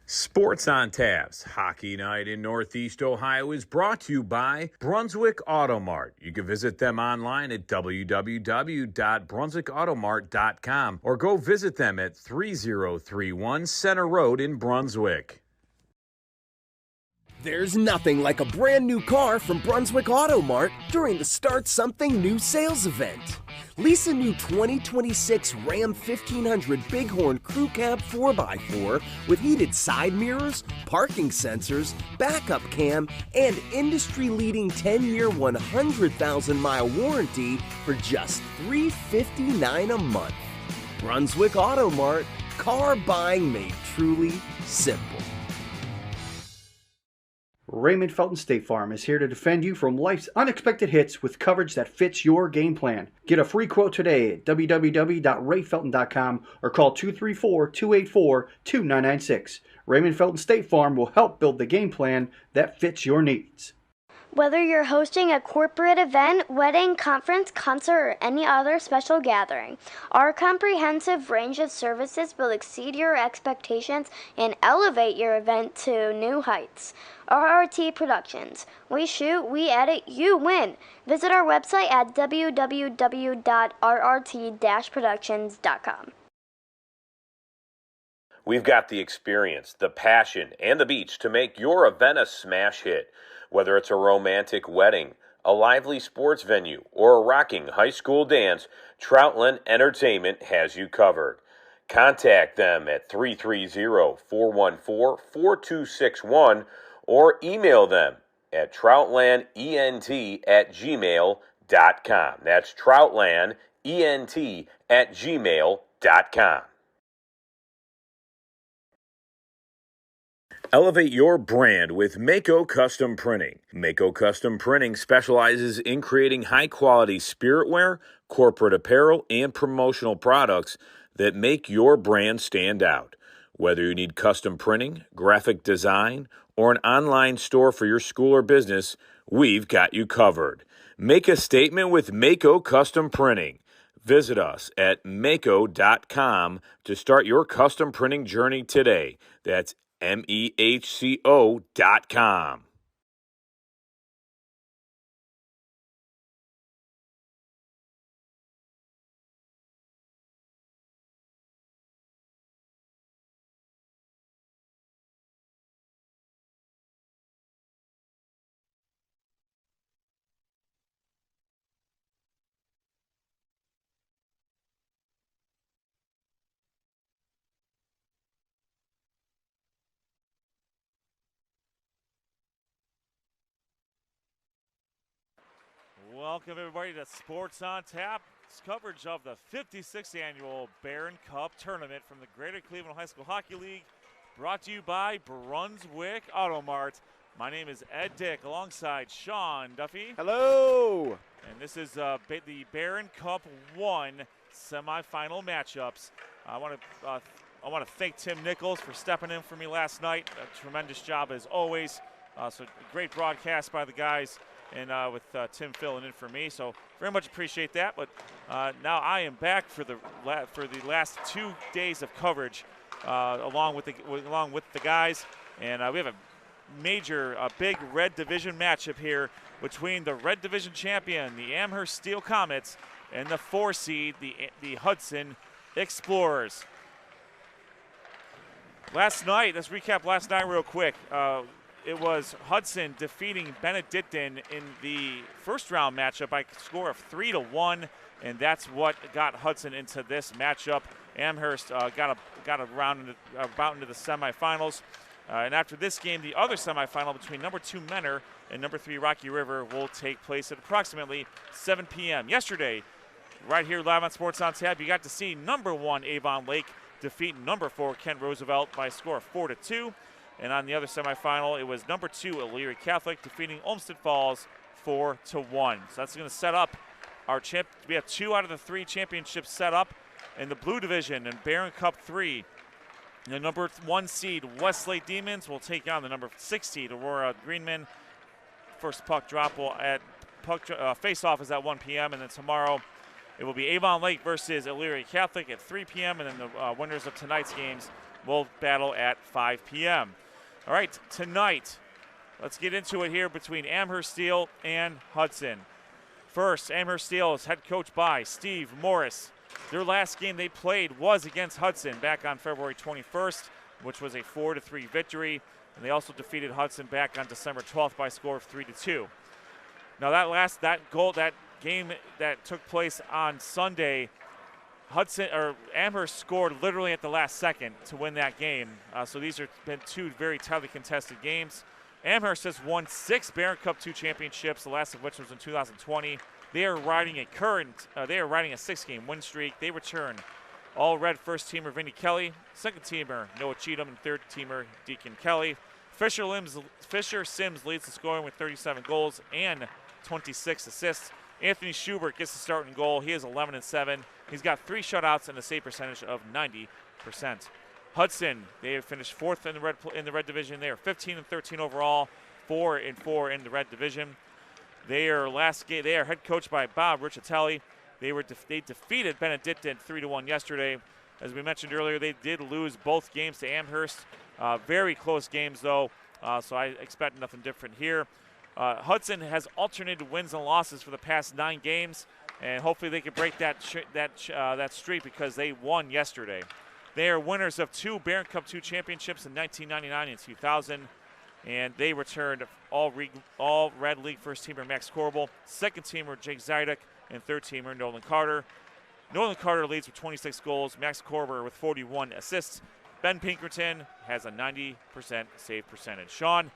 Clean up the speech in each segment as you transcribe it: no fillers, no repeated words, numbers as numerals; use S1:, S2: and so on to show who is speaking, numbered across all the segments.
S1: Sports on Taps Hockey Night in Northeast Ohio is brought to you by Brunswick Auto Mart. You can visit them online at www.brunswickautomart.com or go visit them at 3031 Center Road in Brunswick.
S2: There's nothing like a brand new car from Brunswick Auto Mart during the Start Something New sales event. Lease a new 2026 Ram 1500 Bighorn Crew Cab 4x4 with heated side mirrors, parking sensors, backup cam, and industry-leading 10-year 100,000-mile warranty for just $359 a month. Brunswick Auto Mart, car buying made truly simple.
S3: Raymond Felton State Farm is here to defend you from life's unexpected hits with coverage that fits your game plan. Get a free quote today at www.rayfelton.com or call 234-284-2996. Raymond Felton State Farm will help build the game plan that fits your needs.
S4: Whether you're hosting a corporate event, wedding, conference, concert, or any other special gathering, our comprehensive range of services will exceed your expectations and elevate your event to new heights. RRT Productions. We shoot, we edit, you win. Visit our website at www.rrt-productions.com.
S1: We've got the experience, the passion, and the beach to make your event a smash hit. Whether it's a romantic wedding, a lively sports venue, or a rocking high school dance, Troutland Entertainment has you covered. Contact them at 330-414-4261 or email them at troutlandent@gmail.com. That's troutlandent@gmail.com. Elevate your brand with Mako Custom Printing. Mako Custom Printing specializes in creating high-quality spiritware, corporate apparel, and promotional products that make your brand stand out. Whether you need custom printing, graphic design, or an online store for your school or business, we've got you covered. Make a statement with Mako Custom Printing. Visit us at mako.com to start your custom printing journey today. That's MEHCO.com.
S5: Welcome, everybody, to Sports on Tap. It's coverage of the 56th Annual Barron Cup Tournament from the Greater Cleveland High School Hockey League, brought to you by Brunswick Auto Mart. My name is Ed Dick, alongside Sean Duffy.
S6: Hello!
S5: And this is the Barron Cup 1 semifinal matchups. I want to thank Tim Nichols for stepping in for me last night. A tremendous job as always. So great broadcast by the guys. And with Tim filling in for me, so very much appreciate that. But now I am back for the last 2 days of coverage, along with the guys, and we have a major, big Red Division matchup here between the Red Division champion, the Amherst Steel Comets, and the 4 seed, the Hudson Explorers. Last night, let's recap last night real quick. It was Hudson defeating Benedictine in the first round matchup by a score of 3-1, and that's what got Hudson into this matchup. Amherst got about into the semifinals. And after this game, the other semifinal between number 2 Menor and number 3 Rocky River will take place at approximately 7 p.m. Yesterday, right here live on Sports on Tap, you got to see number 1 Avon Lake defeat number 4 Kent Roosevelt by a score of 4-2. And on the other semifinal, it was number 2 Elyria Catholic defeating Olmsted Falls 4-1. So that's going to set up our we have 2 out of the 3 championships set up in the Blue Division in Barron Cup 3. The number 1 seed Westlake Demons will take on the number 6 seed Aurora Greenman. First puck drop face-off is at 1 p.m. and then tomorrow it will be Avon Lake versus Elyria Catholic at 3 p.m. and then the winners of tonight's games will battle at 5 p.m. All right, tonight, let's get into it here between Amherst Steel and Hudson. First, Amherst Steel is head coached by Steve Morris. Their last game they played was against Hudson back on February 21st, which was a 4-3 victory. And they also defeated Hudson back on December 12th by a score of 3-2. Now that game that took place on Sunday, Amherst scored literally at the last second to win that game. So these have been two very tightly contested games. Amherst has won 6 Barron Cup 2 championships, the last of which was in 2020. They are riding a 6-game win streak. They return all-red first-teamer Vinny Kelly, second-teamer Noah Cheatham, and third-teamer Deacon Kelly. Fisher Sims leads the scoring with 37 goals and 26 assists. Anthony Schubert gets the start in goal. He is 11-7. He's got 3 shutouts and a save percentage of 90%. Hudson, they have finished 4th in the red division. They are 15-13 overall, 4-4 in the red division. They are head coached by Bob Riccitelli. They defeated Benedictine 3-1 yesterday. As we mentioned earlier, they did lose both games to Amherst. Very close games, though, so I expect nothing different here. Hudson has alternated wins and losses for the past 9 games, and hopefully they can break that streak because they won yesterday. They are winners of 2 Barron Cup 2 championships in 1999 and 2000, and they returned all Red League first-teamer Max Corbel, second-teamer Jake Zydek, and third-teamer Nolan Carter. Nolan Carter leads with 26 goals, Max Corbel with 41 assists. Ben Pinkerton has a 90% save percentage. Sean,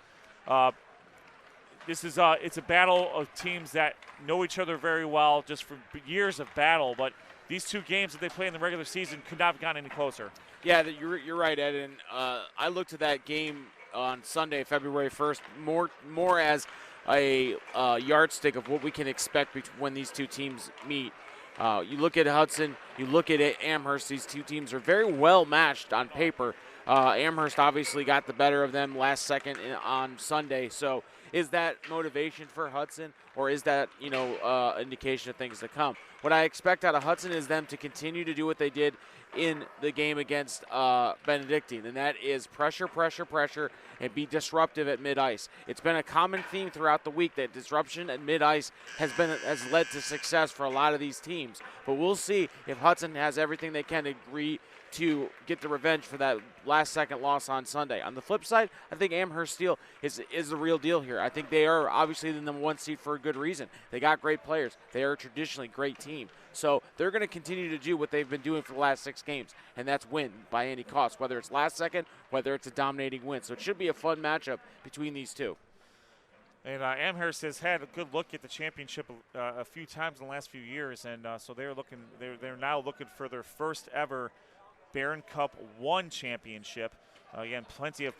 S5: it's a battle of teams that know each other very well just from years of battle, but these 2 games that they play in the regular season could not have gotten any closer.
S6: Yeah, you're right, Ed, and I looked at that game on Sunday, February 1st, more as a yardstick of what we can expect when these 2 teams meet. You look at Hudson, you look at Amherst, these 2 teams are very well matched on paper. Amherst obviously got the better of them last second on Sunday, so is that motivation for Hudson, or is that, indication of things to come? What I expect out of Hudson is them to continue to do what they did in the game against Benedictine, and that is pressure, and be disruptive at mid-ice. It's been a common theme throughout the week that disruption at mid-ice has led to success for a lot of these teams. But we'll see if Hudson has everything they can to agree to get the revenge for that last-second loss on Sunday. On the flip side, I think Amherst Steel is the real deal here. I think they are obviously the number 1 seed for a good reason. They got great players. They are a traditionally great team. So they're going to continue to do what they've been doing for the last 6 games, and that's win by any cost, whether it's last second, whether it's a dominating win. So it should be a fun matchup between these 2.
S5: And Amherst has had a good look at the championship a few times in the last few years, and so they're now looking for their first ever Barron Cup 1 championship. Again, plenty of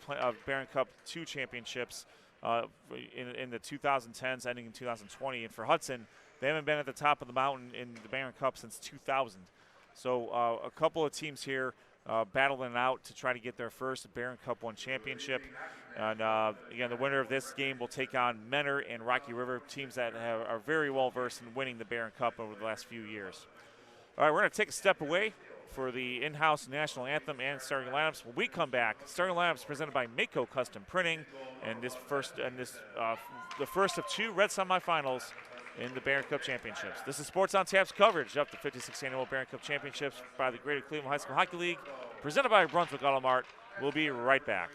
S5: Barron Cup 2 championships in the 2010s, ending in 2020. And for Hudson, they haven't been at the top of the mountain in the Barron Cup since 2000. So a couple of teams here battling it out to try to get their first Barron Cup 1 championship. And again, the winner of this game will take on Menor and Rocky River, teams that are very well versed in winning the Barron Cup over the last few years. All right, we're going to take a step away for the in-house national anthem and starting lineups. When we come back, starting lineups presented by Mako Custom Printing, and the first of 2 red semifinals in the Barron Cup Championships. This is Sports on Tap's coverage of the 56th annual Barron Cup Championships by the Greater Cleveland High School Hockey League, presented by Brunswick Auto Mart. We'll be right back.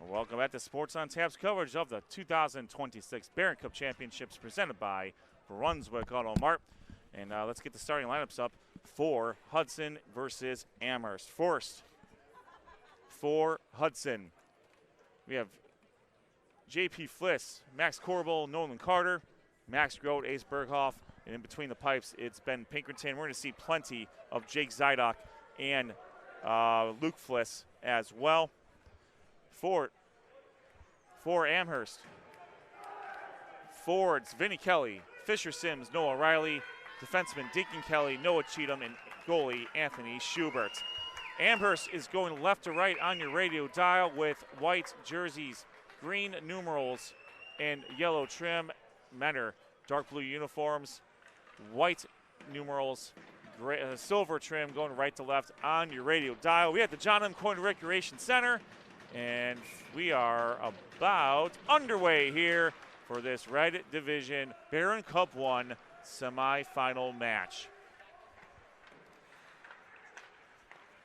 S5: Welcome back to Sports on Tap's coverage of the 2026 Barron Cup Championships presented by Brunswick Auto Mart. And let's get the starting lineups up for Hudson versus Amherst. First, for Hudson, we have J.P. Fliss, Max Corbel, Nolan Carter, Max Grote, Ace Berghoff, and in between the pipes, it's Ben Pinkerton. We're going to see plenty of Jake Zydok and Luke Fliss as well. For Amherst, forwards Vinnie Kelly, Fisher Sims, Noah Riley, defenseman Deacon Kelly, Noah Cheatham, and goalie Anthony Schubert. Amherst is going left to right on your radio dial with white jerseys, green numerals, and yellow trim. Men are dark blue uniforms, white numerals, gray, silver trim going right to left on your radio dial. We at the John M. Coyne Recreation Center, and we are about underway here for this Red Division Barron Cup 1 semifinal match.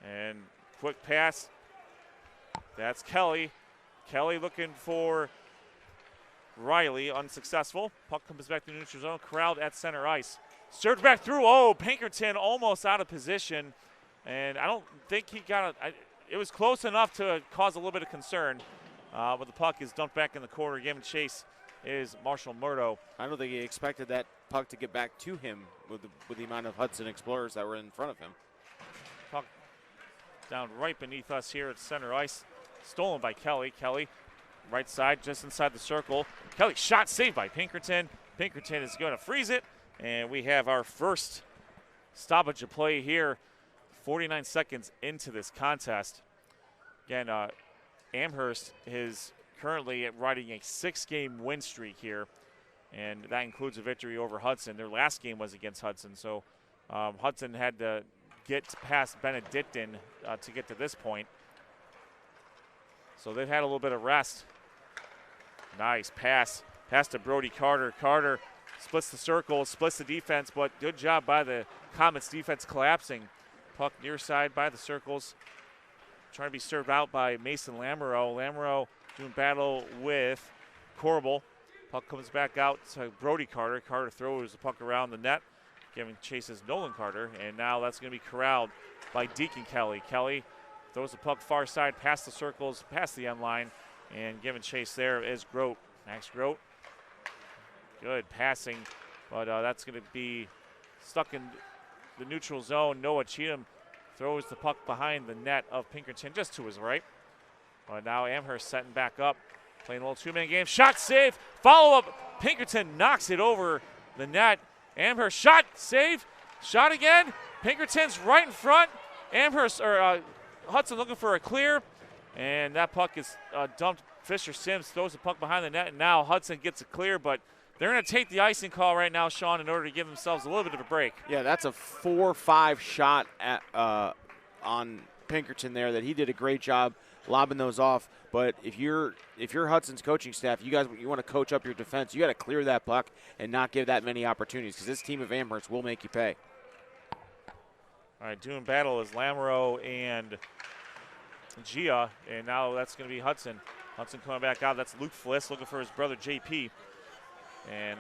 S5: And quick pass. That's Kelly. Kelly looking for Riley, unsuccessful. Puck comes back to the neutral zone, corralled at center ice. Served back through. Oh, Pinkerton almost out of position. And I don't think he got it. It was close enough to cause a little bit of concern. But the puck is dumped back in the corner. Giving chase is Marshall Murdo.
S6: I don't think he expected that puck to get back to him with the amount of Hudson Explorers that were in front of him.
S5: Puck down right beneath us here at center ice. Stolen by Kelly. Kelly, right side, just inside the circle. Kelly shot saved by Pinkerton. Pinkerton is going to freeze it. And we have our first stoppage of play here, 49 seconds into this contest. Again, Amherst is currently riding a 6-game win streak here, and that includes a victory over Hudson. Their last game was against Hudson, so Hudson had to get past Benedictine to get to this point. So they've had a little bit of rest. Nice pass. Pass to Brody Carter. Carter splits the circle, splits the defense, but good job by the Comets defense collapsing. Puck near side by the circles. Trying to be served out by Mason Lamoureux. Lamoureux doing battle with Corbel. Puck comes back out to Brody Carter. Carter throws the puck around the net, giving chases Nolan Carter, and now that's going to be corralled by Deacon Kelly. Kelly throws the puck far side past the circles, past the end line, and giving chase there is Grote. Max Grote. Good passing, but that's going to be stuck in the neutral zone. Noah Cheatham throws the puck behind the net of Pinkerton, just to his right. But now Amherst setting back up, playing a little two-man game. Shot save, follow-up. Pinkerton knocks it over the net. Amherst shot, save, shot again. Pinkerton's right in front. Amherst, or Hudson looking for a clear, and that puck is dumped. Fisher Sims throws the puck behind the net, and now Hudson gets a clear, but they're going to take the icing call right now, Sean, in order to give themselves a little bit of a break.
S6: Yeah, that's a 4-5 shot at, on Pinkerton there that he did a great job lobbing those off. But if you're Hudson's coaching staff, you want to coach up your defense. You got to clear that puck and not give that many opportunities, because this team of Amherst will make you pay.
S5: All right, doing battle is Lamoureux and Gia, and now that's going to be Hudson. Hudson coming back out. That's Luke Fliss looking for his brother JP. And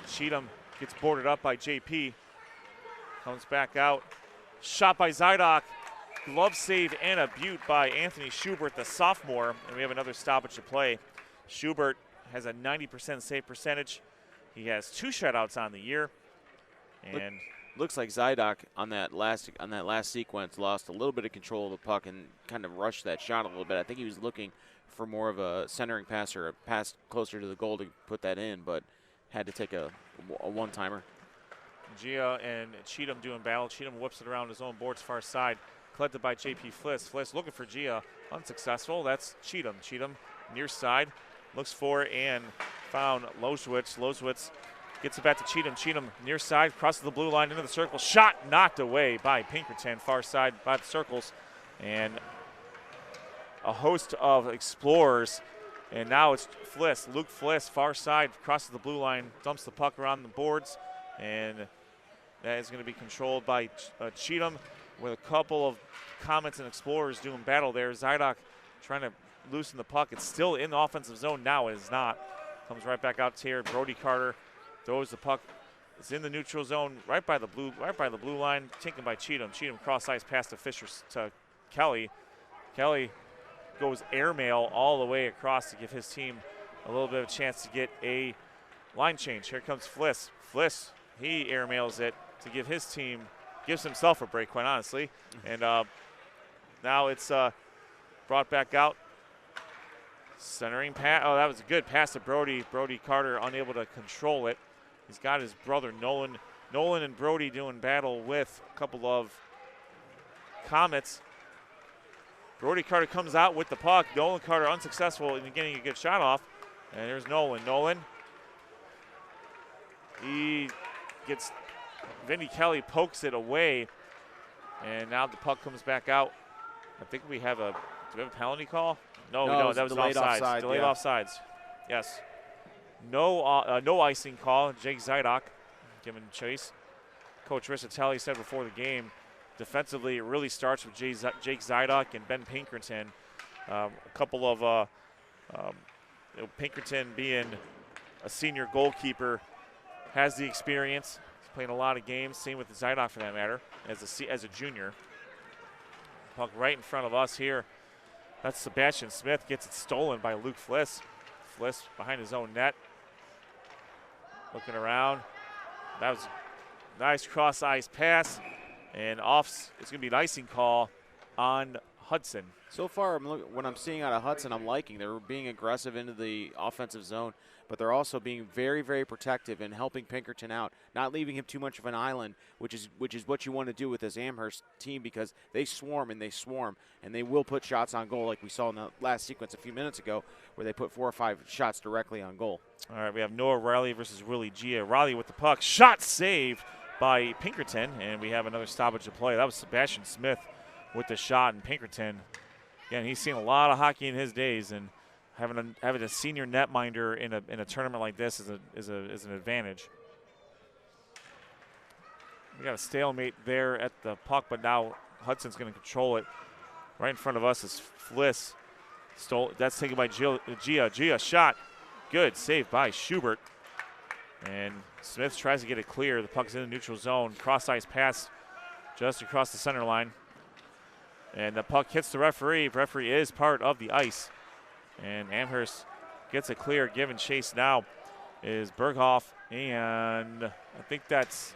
S5: Cheatham gets boarded up by JP. Comes back out. Shot by Zydok. Glove save and a butte by Anthony Schubert, the sophomore. And we have another stoppage to play. Schubert has a 90% save percentage. He has 2 shutouts on the year. And
S6: looks like Zydok on that last sequence lost a little bit of control of the puck and kind of rushed that shot a little bit. I think he was looking for more of a centering pass or a pass closer to the goal to put that in, but had to take a one-timer.
S5: Gia and Cheatham doing battle. Cheatham whips it around his own boards far side, collected by J.P. Fliss. Fliss looking for Gia, unsuccessful. That's Cheatham. Cheatham near side, looks for and found Lozwitz. Lozwitz gets it back to Cheatham. Cheatham near side, crosses the blue line into the circle. Shot knocked away by Pinkerton, far side by the circles. And a host of Explorers. And now it's Fliss, Luke Fliss, far side, crosses the blue line, dumps the puck around the boards. And that is going to be controlled by Cheatham with a couple of Comets and Explorers doing battle there. Zydok trying to loosen the puck. It's still in the offensive zone now. It is not. Comes right back out here. Brody Carter throws the puck. It's in the neutral zone, right by the blue line. Taken by Cheatham. Cheatham cross ice pass to Kelly. Kelly goes airmail all the way across to give his team a little bit of a chance to get a line change. Here comes Fliss. Fliss, he airmails it to give his team, gives himself a break, quite honestly. And now it's brought back out. Centering pass. Oh, that was a good pass to Brody. Brody Carter unable to control it. He's got his brother Nolan. Nolan and Brody doing battle with a couple of Comets. Brody Carter comes out with the puck. Nolan Carter unsuccessful in getting a good shot off. And there's Nolan. Nolan. He gets, Vinny Kelly pokes it away. And now the puck comes back out. I think we have a, do we have a penalty call? No, we don't. That was delayed offsides. Delayed offsides. Yes. No icing call. Jake Zydok giving chase. Coach Risatelli said before the game, defensively it really starts with Jake Zydok and Ben Pinkerton. A couple of Pinkerton being a senior goalkeeper has the experience. He's playing a lot of games. Same with Zydok for that matter as a junior. Puck right in front of us here. That's Sebastian Smith, gets it stolen by Luke Fliss. Fliss behind his own net. Looking around. That was a nice cross-ice pass. And off, it's going to be an icing call on Hudson.
S6: So far, what I'm seeing out of Hudson, I'm liking. They're being aggressive into the offensive zone, but they're also being very, very protective and helping Pinkerton out, not leaving him too much of an island, which is what you want to do with this Amherst team, because they swarm, and they will put shots on goal, like we saw in the last sequence a few minutes ago, where they put 4 or 5 shots directly on goal.
S5: All right, we have Noah Riley versus Willie Gia. Riley with the puck, shot saved by Pinkerton, and we have another stoppage of play. That was Sebastian Smith with the shot, and Pinkerton, again, he's seen a lot of hockey in his days, and having a senior netminder in a tournament like this is an advantage. We got a stalemate there at the puck, but now Hudson's going to control it. Right in front of us is Fliss. That's taken by Gia. Gia shot, good save by Schubert. And Smith tries to get it clear. The puck's in the neutral zone. Cross-ice pass just across the center line. And the puck hits the referee. The referee is part of the ice. And Amherst gets it clear. Given chase now is Berghoff. And I think that's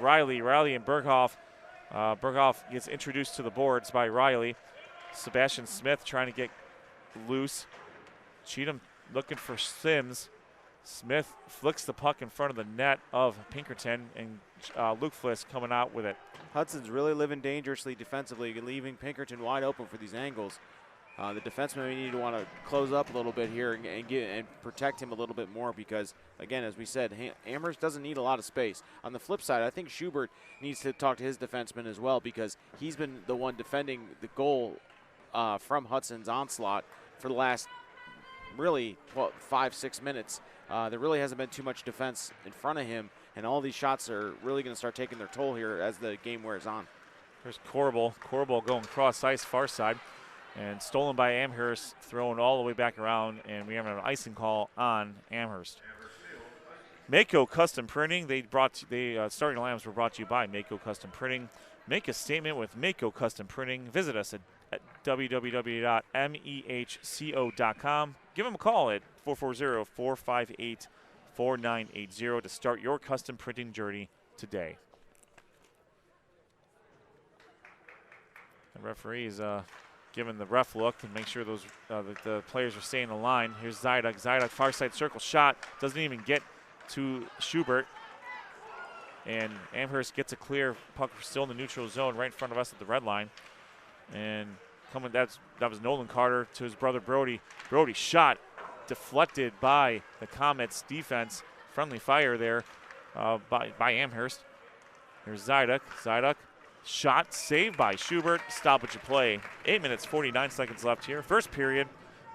S5: Riley. Riley and Berghoff. Berghoff gets introduced to the boards by Riley. Sebastian Smith trying to get loose. Cheatham looking for Sims. Smith flicks the puck in front of the net of Pinkerton, and Luke Fliss coming out with it.
S6: Hudson's really living dangerously defensively, leaving Pinkerton wide open for these angles. The defensemen may need to want to close up a little bit here and protect him a little bit more, because, again, as we said, Amherst doesn't need a lot of space. On the flip side, I think Schubert needs to talk to his defenseman as well, because he's been the one defending the goal from Hudson's onslaught for the last really 5-6 minutes. There really hasn't been too much defense in front of him, and all these shots are really going to start taking their toll here as the game wears on.
S5: There's Corbel. Corbel going cross ice far side, and stolen by Amherst, thrown all the way back around, and we have an icing call on Amherst. Mako Custom Printing. Starting lines were brought to you by Mako Custom Printing. Make a statement with Mako Custom Printing. Visit us at www.mehco.com. Give them a call at 440-458-4980 to start your custom printing journey today. The referee is giving the ref look to make sure those the players are staying in line. Here's Zydok. Zydok, far side circle shot. Doesn't even get to Schubert. And Amherst gets a clear puck still in the neutral zone right in front of us at the red line. And that was Nolan Carter to his brother Brody. Brody shot deflected by the Comets defense. Friendly fire there by Amherst. There's Zydok. Zydok shot saved by Schubert. Stoppage of play. 8 minutes, 49 seconds left here. First period,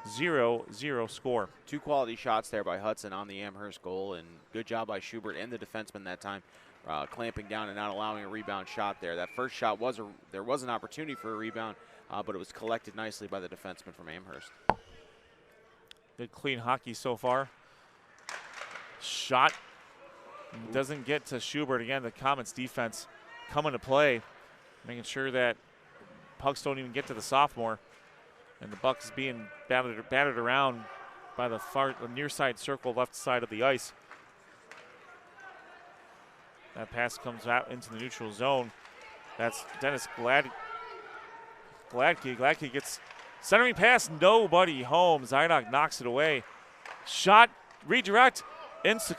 S5: 0-0 score. 2
S6: quality shots there by Hudson on the Amherst goal, and good job by Schubert and the defenseman that time, clamping down and not allowing a rebound shot there. That first shot there was an opportunity for a rebound, but it was collected nicely by the defenseman from Amherst.
S5: Good clean hockey so far. Shot doesn't get to Schubert. Again, the Comets defense coming to play, making sure that pucks don't even get to the sophomore. And the puck is being battered around by the near side circle, left side of the ice. That pass comes out into the neutral zone. That's Dennis Gladke. Gladke gets centering pass, nobody home. Zydok knocks it away. Shot, redirect.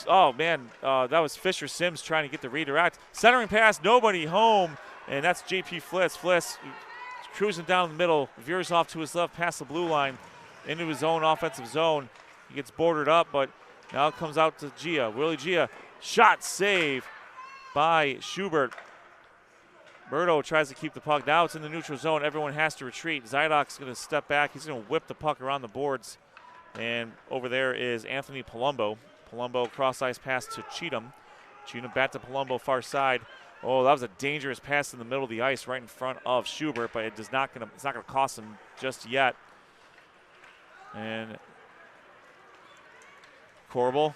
S5: Oh, man, that was Fisher Sims trying to get the redirect. Centering pass, nobody home, and that's JP Fliss. Fliss cruising down the middle, veers off to his left past the blue line into his own offensive zone. He gets bordered up, but now it comes out to Gia. Willie Gia, shot save by Schubert. Murdo tries to keep the puck. Now it's in the neutral zone. Everyone has to retreat. Zydok's going to step back. He's going to whip the puck around the boards. And over there is Anthony Palumbo. Palumbo cross-ice pass to Cheatham. Cheatham back to Palumbo, far side. Oh, that was a dangerous pass in the middle of the ice right in front of Schubert, but it's not going to cost him just yet. And Corbel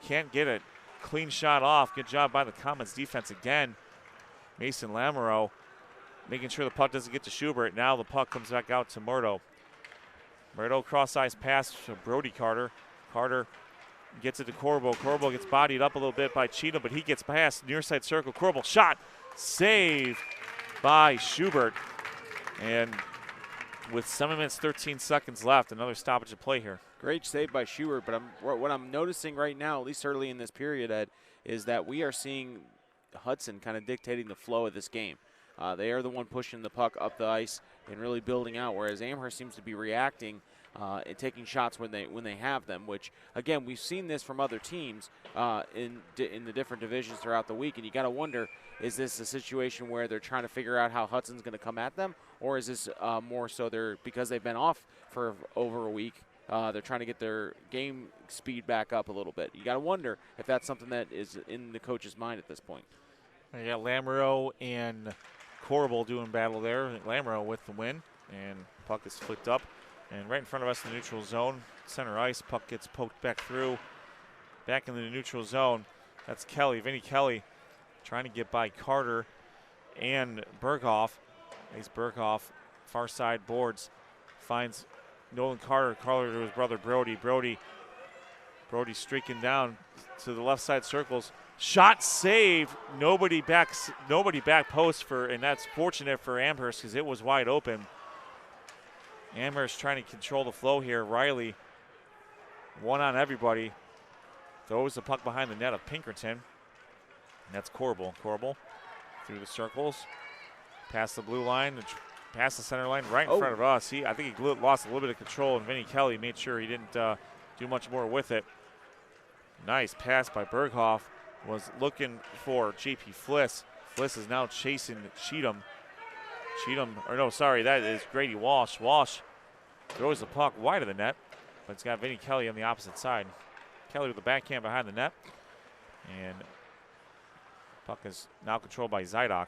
S5: can't get it. Clean shot off. Good job by the Comets defense again. Mason Lamoureux making sure the puck doesn't get to Schubert. Now the puck comes back out to Murdo. Murdo cross-ice pass to Brody Carter. Carter gets it to Corbel. Corbel gets bodied up a little bit by Cheatham, but he gets past near side circle. Corbel shot, save by Schubert. And with 7 minutes, 13 seconds left, another stoppage of play here.
S6: Great save by Schubert, but what I'm noticing right now, at least early in this period, Ed, is that we are seeing Hudson kind of dictating the flow of this game. They are the one pushing the puck up the ice and really building out, whereas Amherst seems to be reacting and taking shots when they have them, which, again, we've seen this from other teams in the different divisions throughout the week, and you got to wonder, is this a situation where they're trying to figure out how Hudson's going to come at them, or is this more so because they've been off for over a week, they're trying to get their game speed back up a little bit. You got to wonder if that's something that is in the coach's mind at this point.
S5: You got Lamoureux and Corbel doing battle there. Lamoureux with the win, and puck is flicked up. And right in front of us in the neutral zone, center ice, puck gets poked back through. Back in the neutral zone, that's Kelly, Vinny Kelly, trying to get by Carter and Berghoff. He's Berghoff, far side boards, finds Nolan Carter to his brother Brody. Brody streaking down to the left side circles. Shot save, nobody back post and that's fortunate for Amherst because it was wide open. Amherst trying to control the flow here. Riley, one on everybody, throws the puck behind the net of Pinkerton. And that's Corbel. Corbel through the circles, past the blue line, past the center line, right in front of us. I think he lost a little bit of control, and Vinny Kelly made sure he didn't do much more with it. Nice pass by Berghoff. Was looking for JP Fliss. Fliss is now chasing Cheatham. That is Grady Walsh. Walsh throws the puck wide of the net, but it's got Vinny Kelly on the opposite side. Kelly with the backhand behind the net, and puck is now controlled by Zydok.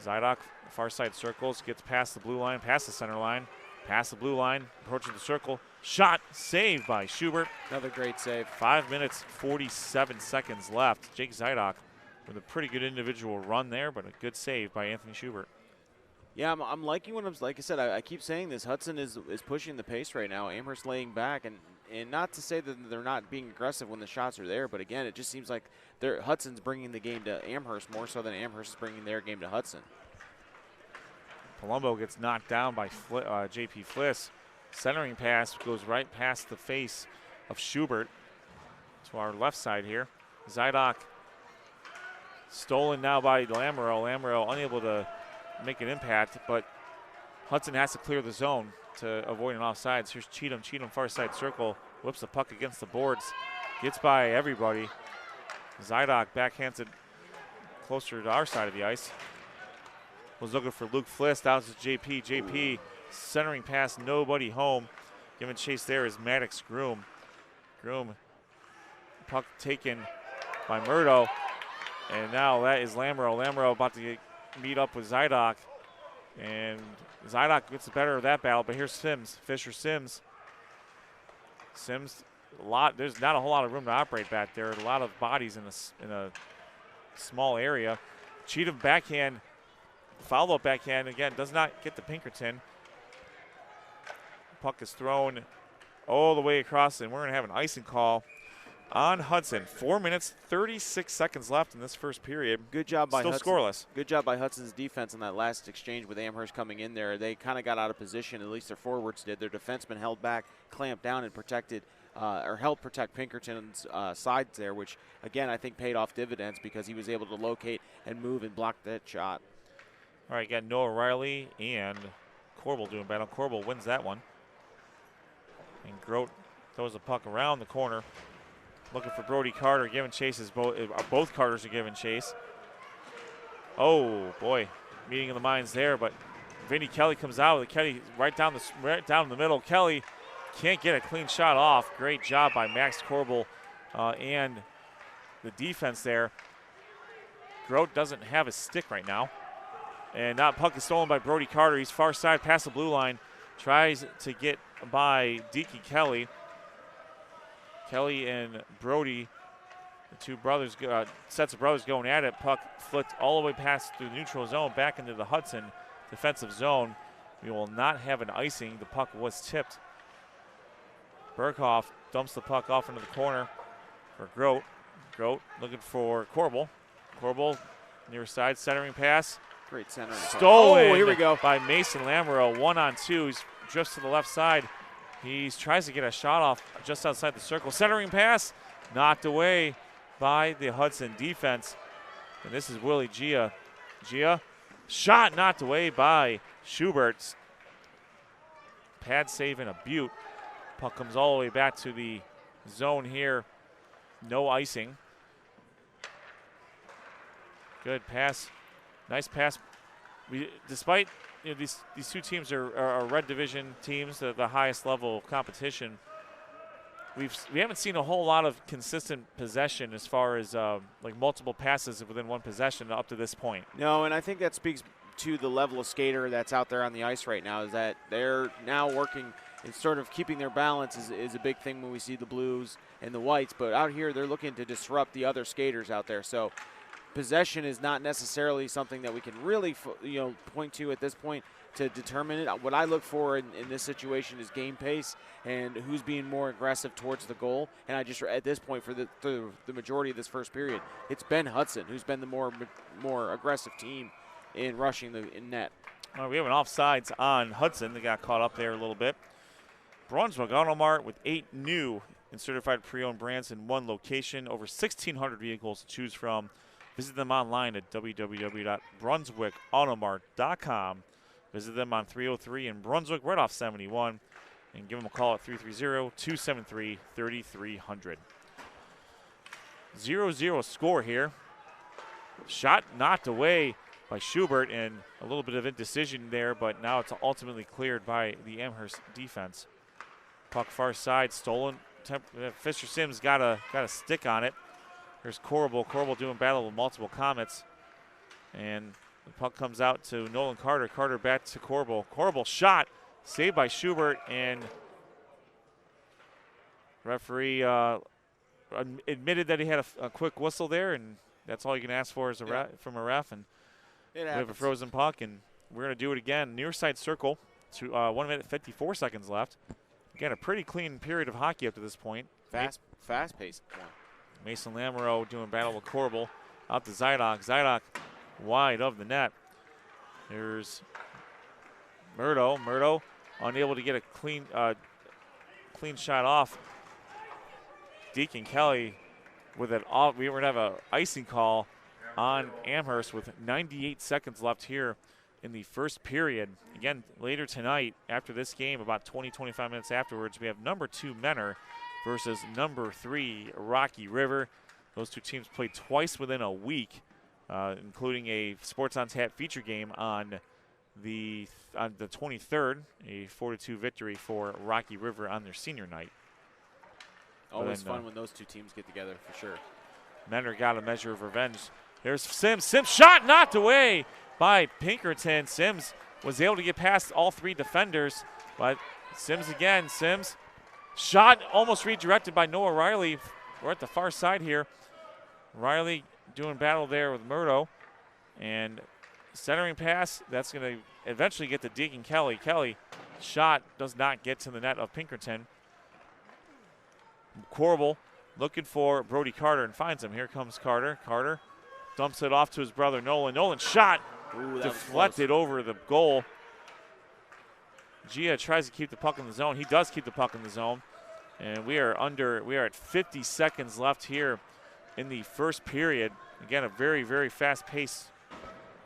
S5: Zydok, far side circles, gets past the blue line, past the center line, past the blue line, approaching the circle. Shot, saved by Schubert.
S6: Another great save. 5
S5: minutes, 47 seconds left. Jake Zydok with a pretty good individual run there, but a good save by Anthony Schubert.
S6: Yeah, I'm liking what like I said, I keep saying this. Hudson is pushing the pace right now. Amherst laying back, and not to say that they're not being aggressive when the shots are there, but again, it just seems like Hudson's bringing the game to Amherst more so than Amherst is bringing their game to Hudson.
S5: Palumbo gets knocked down by JP Fliss. Centering pass goes right past the face of Schubert to our left side here. Zydok stolen now by Lamoureux. Lamoureux unable to make an impact, but Hudson has to clear the zone to avoid an offsides. Here's Cheatham. Cheatham far side circle, whips the puck against the boards, gets by everybody. Zydok backhands it closer to our side of the ice. Was looking for Luke Fliss, down to JP. JP centering pass, nobody home. Giving chase there is Maddox Groom. Groom, puck taken by Murdo, and now that is Lamoureux. Lamoureux about to meet up with Zydok, and Zydok gets the better of that battle, but here's Sims, Fisher Sims. Sims, there's not a whole lot of room to operate back there. A lot of bodies in a small area. Cheatham backhand, follow-up backhand, again, does not get to Pinkerton. Puck is thrown all the way across, and we're going to have an icing call on Hudson. 4 minutes, 36 seconds left in this first period.
S6: Good job by
S5: Hudson. Still scoreless.
S6: Good job by Hudson's defense in that last exchange with Amherst coming in there. They kind of got out of position, at least their forwards did. Their defensemen held back, clamped down, and protected or helped protect Pinkerton's sides there, which, again, I think paid off dividends because he was able to locate and move and block that shot.
S5: All right, got Noah Riley and Corbel doing battle. Corbel wins that one. And Grote throws the puck around the corner. Looking for Brody Carter, giving chases. Both Carters are giving chase. Oh, boy. Meeting of the minds there, but Vinny Kelly comes out with Kelly right down the middle. Kelly can't get a clean shot off. Great job by Max Corbel and the defense there. Grote doesn't have a stick right now. And that puck is stolen by Brody Carter. He's far side past the blue line. Tries to get by Deaky Kelly. Kelly and Brody, the two brothers, sets of brothers going at it. Puck flicked all the way past the neutral zone back into the Hudson defensive zone. We will not have an icing. The puck was tipped. Burkhoff dumps the puck off into the corner for Grote. Grote looking for Corbel. Corbel near side centering pass.
S6: Great center.
S5: Stolen.
S6: Oh, here we go.
S5: By Mason Lamoureux. 1-on-2. He drifts to the left side. He tries to get a shot off just outside the circle. Centering pass knocked away by the Hudson defense. And this is Willie Gia. Gia, shot knocked away by Schubert. Pad save and a Butte. Puck comes all the way back to the zone here. No icing. Good pass. Nice pass. Despite these two teams are red division teams, the highest level of competition. We haven't seen a whole lot of consistent possession as far as like multiple passes within one possession up to this point.
S6: No, and I think that speaks to the level of skater that's out there on the ice right now. Is that they're now working and sort of keeping their balance is a big thing when we see the blues and the whites. But out here, they're looking to disrupt the other skaters out there. So possession is not necessarily something that we can really point to at this point to determine it. What I look for in this situation is game pace and who's being more aggressive towards the goal. And I just, at this point, for the majority of this first period, it's been Hudson who's been the more aggressive team in rushing the net.
S5: We have an offsides on Hudson. They got caught up there a little bit. Brunswick Automart with 8 new and certified pre-owned brands in one location. Over 1,600 vehicles to choose from. Visit them online at www.brunswickautomart.com. Visit them on 303 in Brunswick, right off 71, and give them a call at 330-273-3300. 0-0 score here. Shot knocked away by Schubert, and a little bit of indecision there, but now it's ultimately cleared by the Amherst defense. Puck far side, stolen. Fisher Sims got a stick on it. Here's Corbel. Corbel doing battle with multiple Comets. And the puck comes out to Nolan Carter. Carter back to Corbel. Corbel shot, saved by Schubert, and referee admitted that he had a quick whistle there, and that's all you can ask for is from a ref. And we have a frozen puck, and we're going to do it again. Near side circle, 1 minute 54 seconds left. Again, a pretty clean period of hockey up to this point.
S6: Fast-paced.
S5: Mason Lamoureux doing battle with Corbel. Out to Zydok. Zydok wide of the net. There's Murdo. Murdo unable to get a clean shot off. Deacon Kelly with it off. We were going to have an icing call on Amherst with 98 seconds left here in the first period. Again, later tonight, after this game, about 20-25 minutes afterwards, we have number 2 Menor versus number 3 Rocky River. Those two teams played twice within a week, including a Sports on Tap feature game on the 23rd, a 4-2 victory for Rocky River on their senior night.
S6: Always fun when those two teams get together, for sure.
S5: Menor got a measure of revenge. There's Sims. Sims shot knocked away by Pinkerton. Sims was able to get past all 3 defenders, but Sims again. Sims Shot almost redirected by Noah Riley. We're at the far side here. Riley doing battle there with Murdo. And centering pass, that's going to eventually get to Deacon Kelly. Kelly, shot does not get to the net of Pinkerton. Corbel looking for Brody Carter and finds him. Here comes Carter. Carter dumps it off to his brother Nolan. Nolan shot deflected over the goal. Gia tries to keep the puck in the zone. He does keep the puck in the zone. And we are at 50 seconds left here in the first period. Again, a very, very fast-paced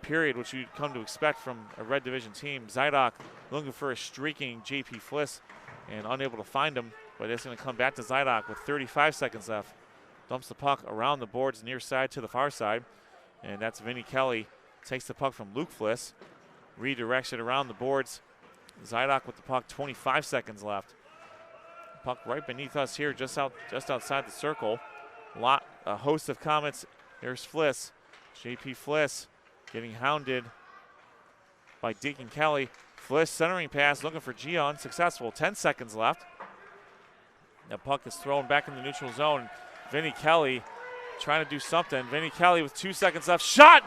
S5: period, which you'd come to expect from a Red Division team. Zydok looking for a streaking JP Fliss and unable to find him, but it's going to come back to Zydok with 35 seconds left. Dumps the puck around the boards near side to the far side, and that's Vinny Kelly. Takes the puck from Luke Fliss, redirects it around the boards. Zydok with the puck, 25 seconds left. Puck right beneath us here, just outside the circle. A host of Comets. There's Fliss. JP Fliss getting hounded by Deacon Kelly. Fliss centering pass, looking for Gia, unsuccessful. 10 seconds left. The puck is thrown back in the neutral zone. Vinny Kelly trying to do something. Vinny Kelly with 2 seconds left. Shot!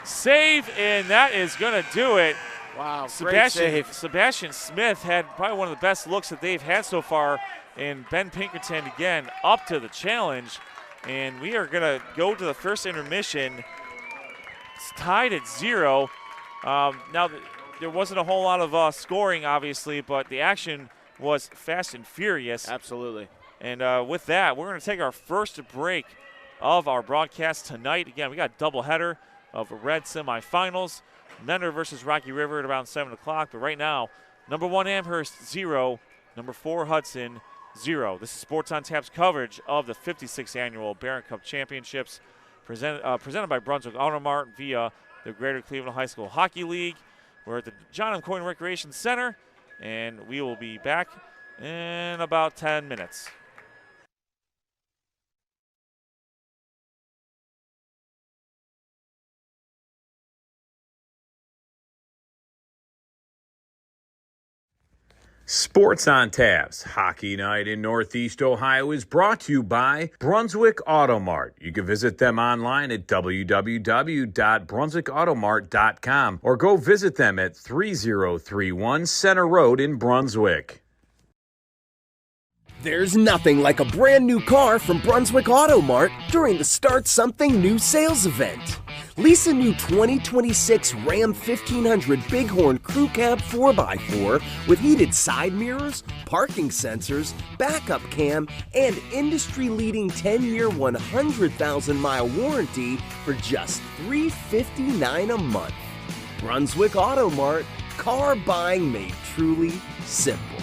S5: Save, and that is going to do it.
S6: Wow, great save.
S5: Sebastian Smith had probably one of the best looks that they've had so far, and Ben Pinkerton again up to the challenge. And we are going to go to the first intermission. It's tied at 0. Now, there wasn't a whole lot of scoring, obviously, but the action was fast and furious.
S6: Absolutely.
S5: And with that, we're going to take our first break of our broadcast tonight. Again, we got a doubleheader of Red semifinals. Nenner versus Rocky River at around 7 o'clock. But right now, number 1 Amherst, 0. Number 4 Hudson, 0. This is Sports on Tap's coverage of the 56th Annual Barron Cup Championships presented by Brunswick Auto Mart via the Greater Cleveland High School Hockey League. We're at the John M. Coyne Recreation Center, and we will be back in about 10 minutes.
S1: Sports on Tap's Hockey Night in Northeast Ohio is brought to you by Brunswick Auto Mart. You can visit them online at www.brunswickautomart.com or go visit them at 3031 Center Road in Brunswick.
S2: There's nothing like a brand new car from Brunswick Auto Mart during the Start Something New sales event. Lease a new 2026 Ram 1500 Bighorn Crew Cab 4x4 with heated side mirrors, parking sensors, backup cam, and industry-leading 10-year, 100,000-mile warranty for just $359 a month. Brunswick Auto Mart, car buying made truly simple.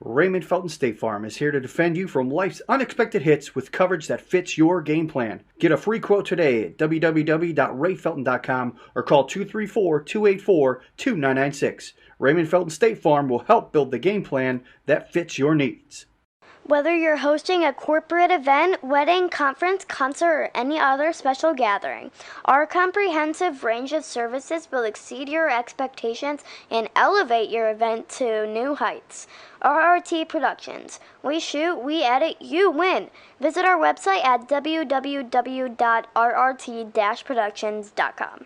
S3: Raymond Felton State Farm is here to defend you from life's unexpected hits with coverage that fits your game plan. Get a free quote today at www.rayfelton.com or call 234-284-2996. Raymond Felton State Farm will help build the game plan that fits your needs.
S4: Whether you're hosting a corporate event, wedding, conference, concert, or any other special gathering, our comprehensive range of services will exceed your expectations and elevate your event to new heights. RRT Productions. We shoot, we edit, you win. Visit our website at www.rrt-productions.com.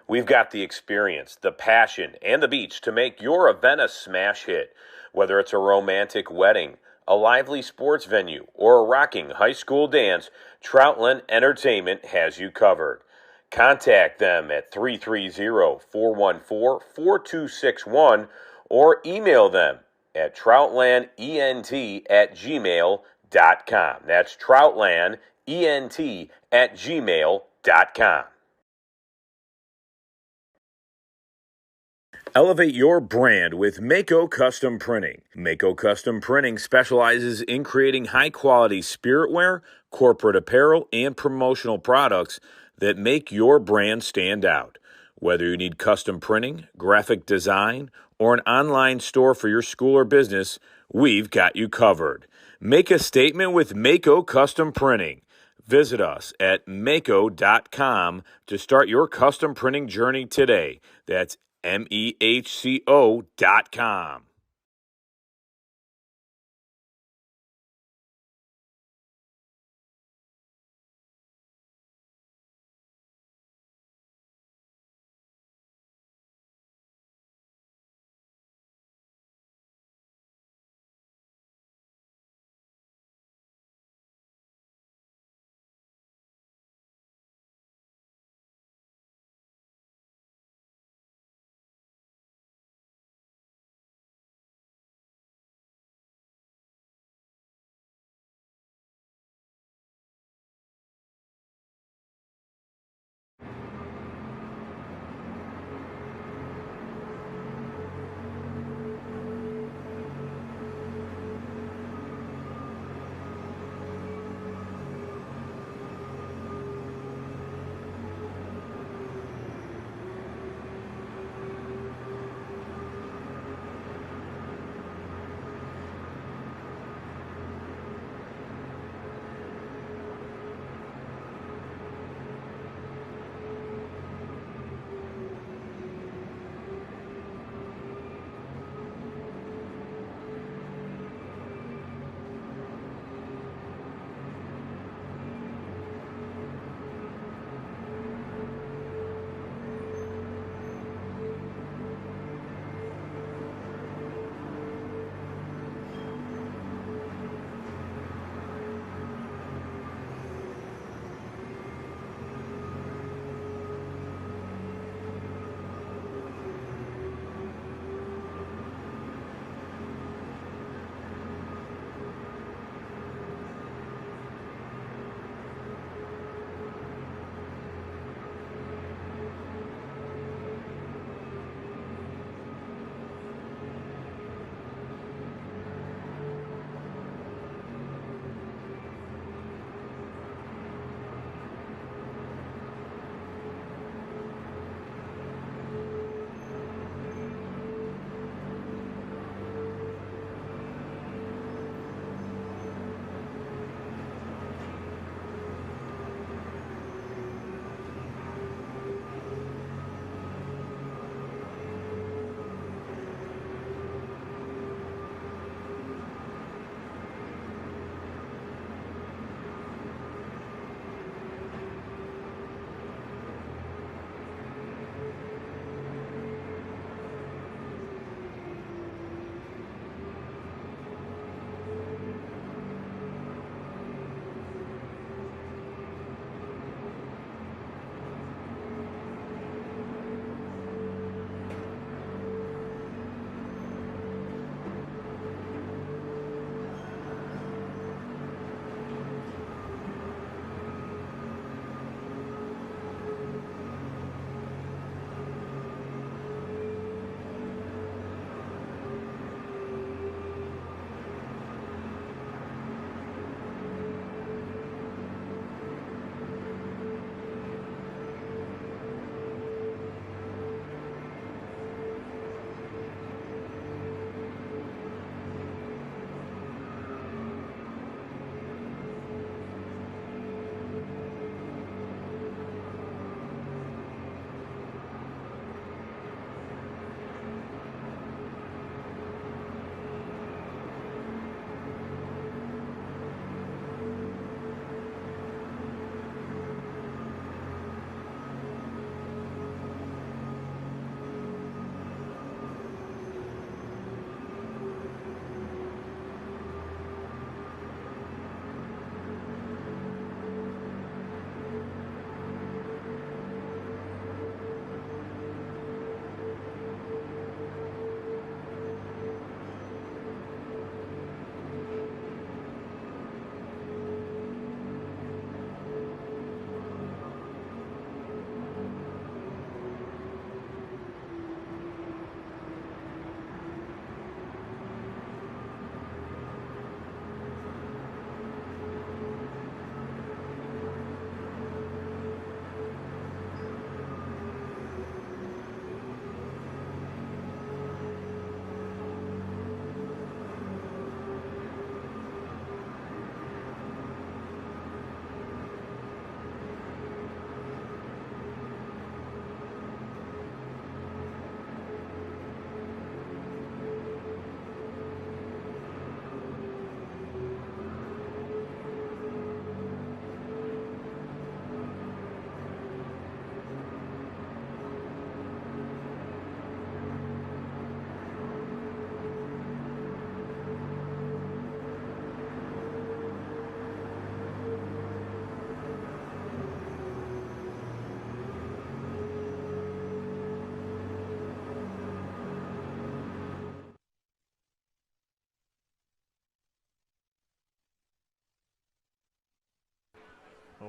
S1: We've got the experience, the passion, and the beach to make your event a smash hit. Whether it's a romantic wedding, a lively sports venue, or a rocking high school dance, Troutland Entertainment has you covered. Contact them at 330-414-4261 or email them at troutlandent@gmail.com. That's troutlandent@gmail.com. Elevate your brand with Mako Custom Printing. Mako Custom Printing specializes in creating high-quality spiritware, corporate apparel, and promotional products that make your brand stand out. Whether you need custom printing, graphic design, or an online store for your school or business, we've got you covered. Make a statement with Mako Custom Printing. Visit us at mako.com to start your custom printing journey today. That's MEHCO.com.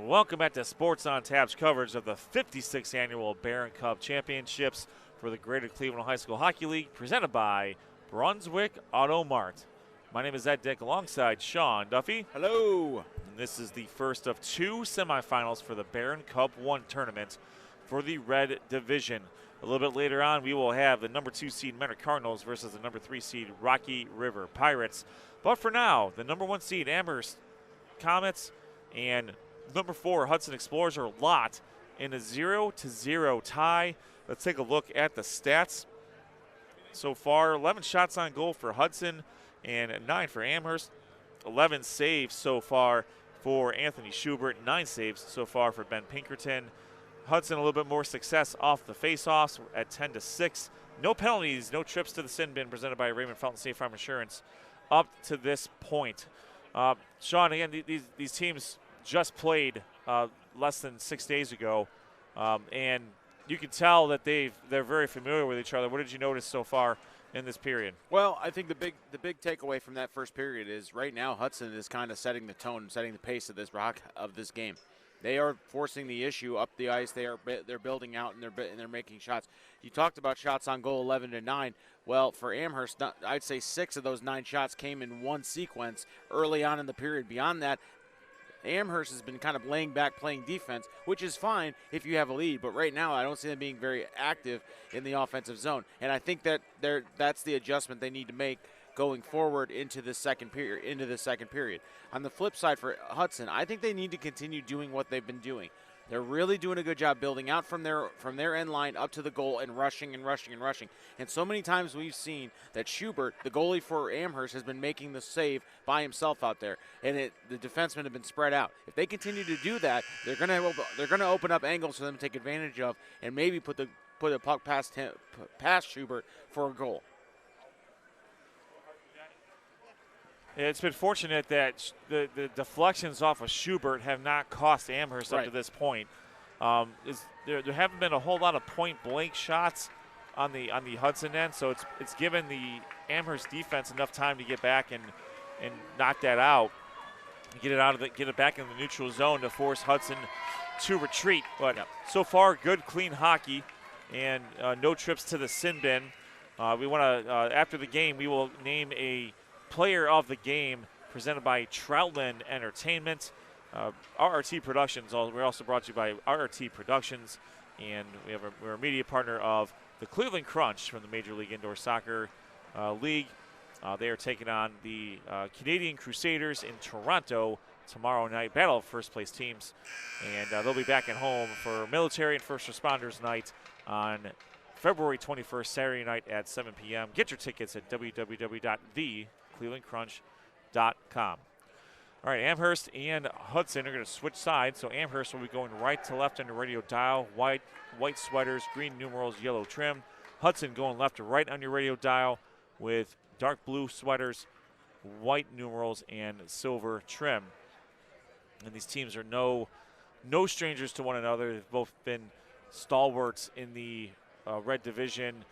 S5: Welcome back to Sports on Tap's coverage of the 56th annual Barron Cup Championships for the Greater Cleveland High School Hockey League, presented by Brunswick Auto Mart. My name is Ed Dick alongside Sean Duffy.
S6: Hello.
S5: And this is the first of 2 semifinals for the Barron Cup 1 tournament for the Red Division. A little bit later on, we will have the number 2 seed Mentor Cardinals versus the number 3 seed Rocky River Pirates. But for now, the number 1 seed Amherst Comets and number 4 Hudson Explorers are locked in a 0-0 tie. Let's take a look at the stats. So far, 11 shots on goal for Hudson and 9 for Amherst. 11 saves so far for Anthony Schubert, 9 saves so far for Ben Pinkerton. Hudson a little bit more success off the faceoffs at 10-6. No penalties, no trips to the sin bin presented by Raymond Felton State Farm Insurance up to this point. Sean, again, these teams just played less than 6 days ago, and you can tell that they're very familiar with each other. What did you notice so far in this period?
S6: Well, I think the big takeaway from that first period is right now Hudson is kind of setting the tone, setting the pace of this game. They are forcing the issue up the ice. They're building out and they're making shots. You talked about shots on goal, 11-9. Well, for Amherst, I'd say 6 of those 9 shots came in one sequence early on in the period. Beyond that, Amherst has been kind of laying back, playing defense, which is fine if you have a lead. But right now, I don't see them being very active in the offensive zone. And I think that that's the adjustment they need to make going forward into the second period. On the flip side for Hudson, I think they need to continue doing what they've been doing. They're really doing a good job building out from their end line up to the goal and rushing. And so many times we've seen that Schubert, the goalie for Amherst, has been making the save by himself out there, and the defensemen have been spread out. If they continue to do that, they're going to open up angles for them to take advantage of, and maybe put a puck past Schubert for a goal.
S5: It's been fortunate that the deflections off of Schubert have not cost Amherst up to this point. There haven't been a whole lot of point-blank shots on the Hudson end, so it's given the Amherst defense enough time to get back and knock that out, get it back in the neutral zone to force Hudson to retreat. But so far, good, clean hockey, and no trips to the sin bin. We want to after the game, we will name a player of the game presented by Troutland Entertainment. RRT Productions, we're also brought to you by RRT Productions, and we're a media partner of the Cleveland Crunch from the Major League Indoor Soccer League. They are taking on the Canadian Crusaders in Toronto tomorrow night, battle of first place teams, and they'll be back at home for Military and First Responders Night on February 21st, Saturday night at 7 p.m. Get your tickets at www.theclevelandcrunch.com. All right, Amherst and Hudson are going to switch sides. So Amherst will be going right to left on the radio dial, white sweaters, green numerals, yellow trim. Hudson going left to right on your radio dial with dark blue sweaters, white numerals, and silver trim. And these teams are no strangers to one another. They've both been stalwarts in the Red Division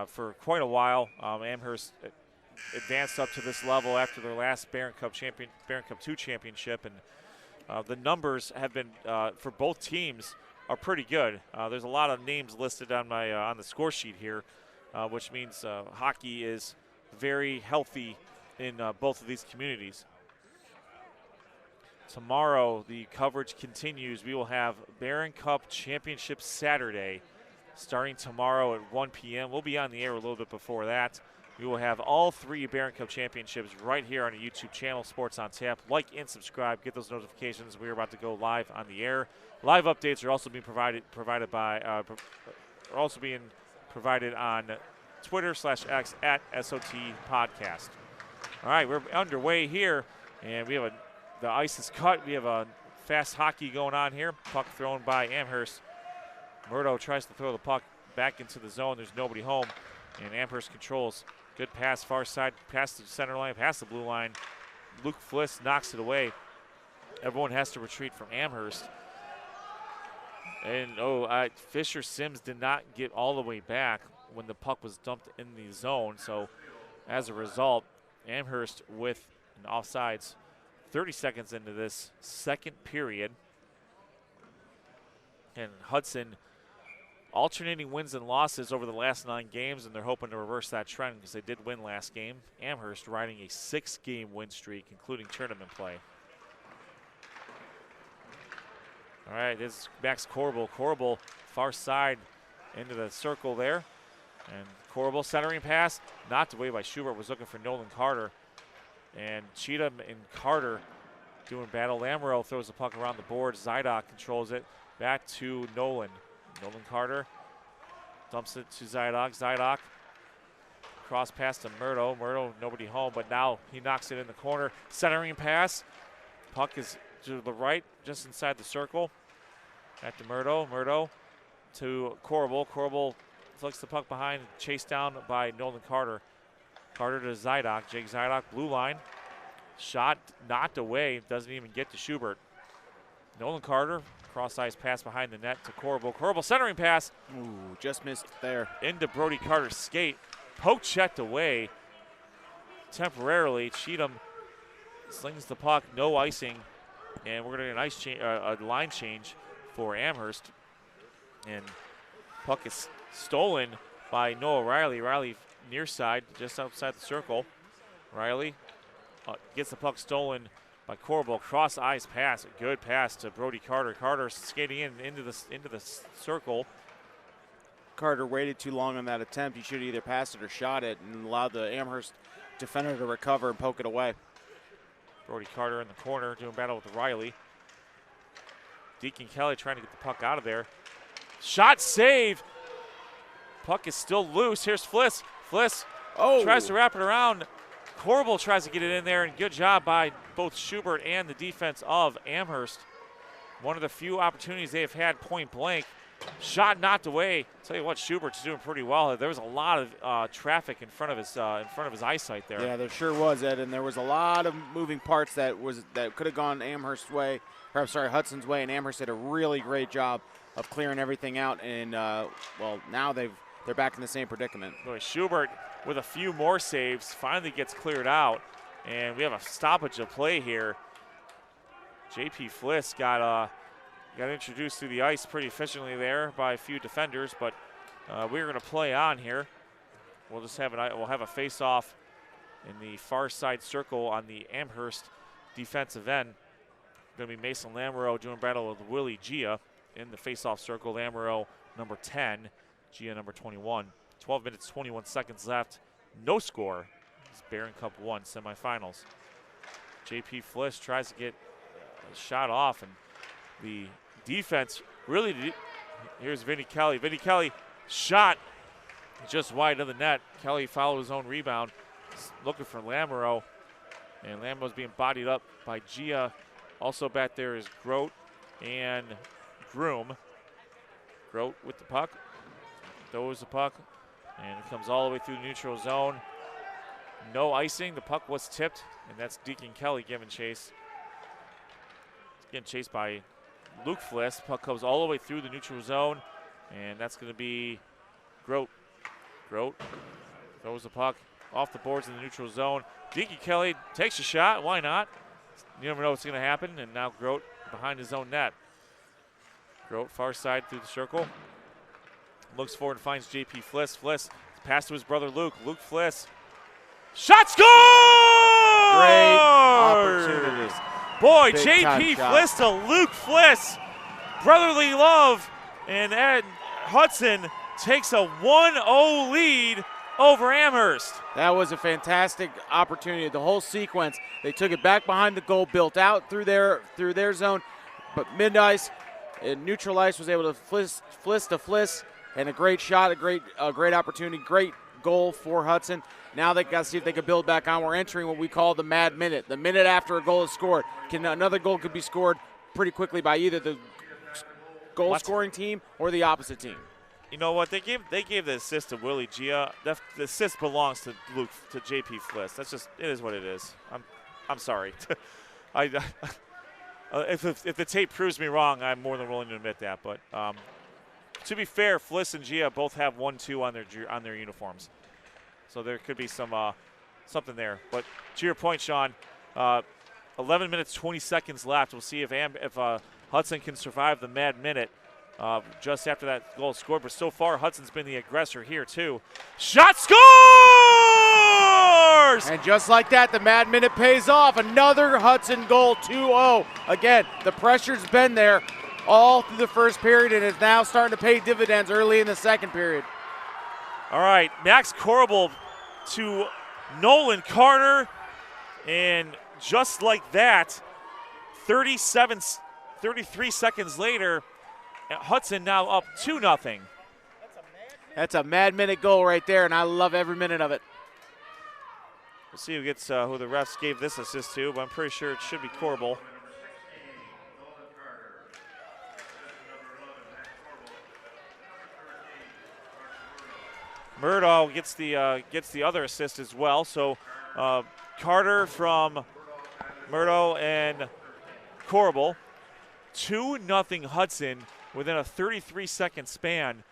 S5: for quite a while. Amherst advanced up to this level after their last Barron Cup 2 championship, and the numbers have been for both teams are pretty good. There's a lot of names listed on my on the score sheet here, which means hockey is very healthy in both of these communities. Tomorrow, the coverage continues. We will have Barron Cup Championship Saturday starting tomorrow at 1 p.m. We'll be on the air a little bit before that. We will have all 3 Barron Cup Championships right here on the YouTube channel, Sports on Tap. Like and subscribe. Get those notifications. We are about to go live on the air. Live updates are also being provided on Twitter/X at SOT Podcast. All right, we're underway here, and we have the ice is cut. We have a fast hockey going on here. Puck thrown by Amherst. Murdo tries to throw the puck back into the zone. There's nobody home, and Amherst controls. Good pass, far side, past the center line, past the blue line. Luke Fliss knocks it away. Everyone has to retreat from Amherst. And, Fisher Sims did not get all the way back when the puck was dumped in the zone. So, as a result, Amherst with an offsides 30 seconds into this second period. And Hudson alternating wins and losses over the last 9 games, and they're hoping to reverse that trend because they did win last game. Amherst riding a 6-game win streak, including tournament play. All right, this is Max Corbel. Corbel, far side into the circle there. And Corbel centering pass, knocked away by Schubert, was looking for Nolan Carter. And Cheatham and Carter doing battle. Lamoureux throws the puck around the board. Zydok controls it. Back to Nolan. Nolan Carter dumps it to Zydok. Zydok cross pass to Murdo. Murdo, nobody home, but now he knocks it in the corner. Centering pass. Puck is to the right, just inside the circle. Back to Murdo. Murdo to Corbel. Corbel flicks the puck behind, chased down by Nolan Carter. Carter to Zydok. Jake Zydok, blue line. Shot knocked away, doesn't even get to Schubert. Nolan Carter, cross-ice pass behind the net to Corbel. Corbel centering pass.
S6: Ooh, just missed there.
S5: Into Brody Carter's skate. Poke checked away temporarily. Cheatham slings the puck, no icing. And we're going to get a line change for Amherst. And puck is stolen by Noah Riley. Riley near side, just outside the circle. Riley gets the puck stolen by Corbel. Cross ice pass, a good pass to Brody Carter. Carter skating into the circle.
S6: Carter waited too long on that attempt. He should have either passed it or shot it and allowed the Amherst defender to recover and poke it away.
S5: Brody Carter in the corner doing battle with Riley. Deacon Kelly trying to get the puck out of there. Shot save. Puck is still loose. Here's Fliss. Fliss tries to wrap it around. Corbel tries to get it in there, and good job by both Schubert and the defense of Amherst. One of the few opportunities they have had point blank. Shot knocked away. Tell you what, Schubert's doing pretty well. There was a lot of traffic in front of his eyesight there.
S6: Yeah, there sure was, Ed, and there was a lot of moving parts that could have gone Amherst's way, or I'm sorry, Hudson's way, and Amherst did a really great job of clearing everything out. And well, now they're back in the same predicament.
S5: Boy, Schubert with a few more saves finally gets cleared out, and we have a stoppage of play here. JP Fliss got introduced through the ice pretty efficiently there by a few defenders, but we're going to play on here. We'll have a face-off in the far side circle on the Amherst defensive end. Going to be Mason Lamoureux doing battle with Willie Gia in the face-off circle. Lamoureux number 10, Gia number 21. 12 minutes, 21 seconds left. No score. It's Barron Cup 1 semifinals. JP Fliss tries to get a shot off, and the defense really did. Here's Vinny Kelly. Vinny Kelly shot just wide of the net. Kelly followed his own rebound, looking for Lamoureux, and Lamoureux's being bodied up by Gia. Also back there is Grote and Groom. Grote with the puck. Throws the puck, and it comes all the way through the neutral zone. No icing. The puck was tipped, and that's Deacon Kelly giving chase. He's getting chased by Luke Fliss. Puck comes all the way through the neutral zone, and that's going to be Grote. Grote throws the puck off the boards in the neutral zone. Deacon Kelly takes a shot. Why not? You never know what's going to happen, and now Grote behind his own net. Grote far side through the circle. Looks forward and finds JP Fliss. Fliss pass to his brother Luke. Luke Fliss. Shot score!
S6: Great opportunities.
S5: Boy, JP Fliss to Luke Fliss. Brotherly love. And Ed Hudson takes a 1-0 lead over Amherst.
S6: That was a fantastic opportunity. The whole sequence, they took it back behind the goal, built out through their zone, but mid-ice and neutral ice was able to fliss to Fliss. And a great shot, a great opportunity, great goal for Hudson. Now they got to see if they can build back on. We're entering what we call the mad minute. The minute after a goal is scored, another goal could be scored pretty quickly by either the goal-scoring team or the opposite team.
S5: You know what? They gave the assist to Willie Gia. The assist belongs to JP Fliss. That's just, it is what it is. I'm sorry. If the tape proves me wrong, I'm more than willing to admit that. But to be fair, Fliss and Gia both have 1-2 on their uniforms, so there could be something there. But to your point, Sean, 11 minutes 20 seconds left. We'll see if Hudson can survive the mad minute. just after that goal scored. But so far, Hudson's been the aggressor here, too. Shot scores!
S6: And just like that, the Mad Minute pays off. Another Hudson goal, 2-0. Again, the pressure's been there all through the first period, and it's now starting to pay dividends early in the second period.
S5: All right, Max Corbel to Nolan Carter, and just like that, 33 seconds later, Hudson now up 2-0.
S6: That's a Mad Minute goal right there, and I love every minute of it.
S5: We'll see who gets who the refs gave this assist to, but I'm pretty sure it should be Corbel. Murdaugh gets the other assist as well. So Carter from Murdaugh and Corbel. 2-0 Hudson within a 33-second span,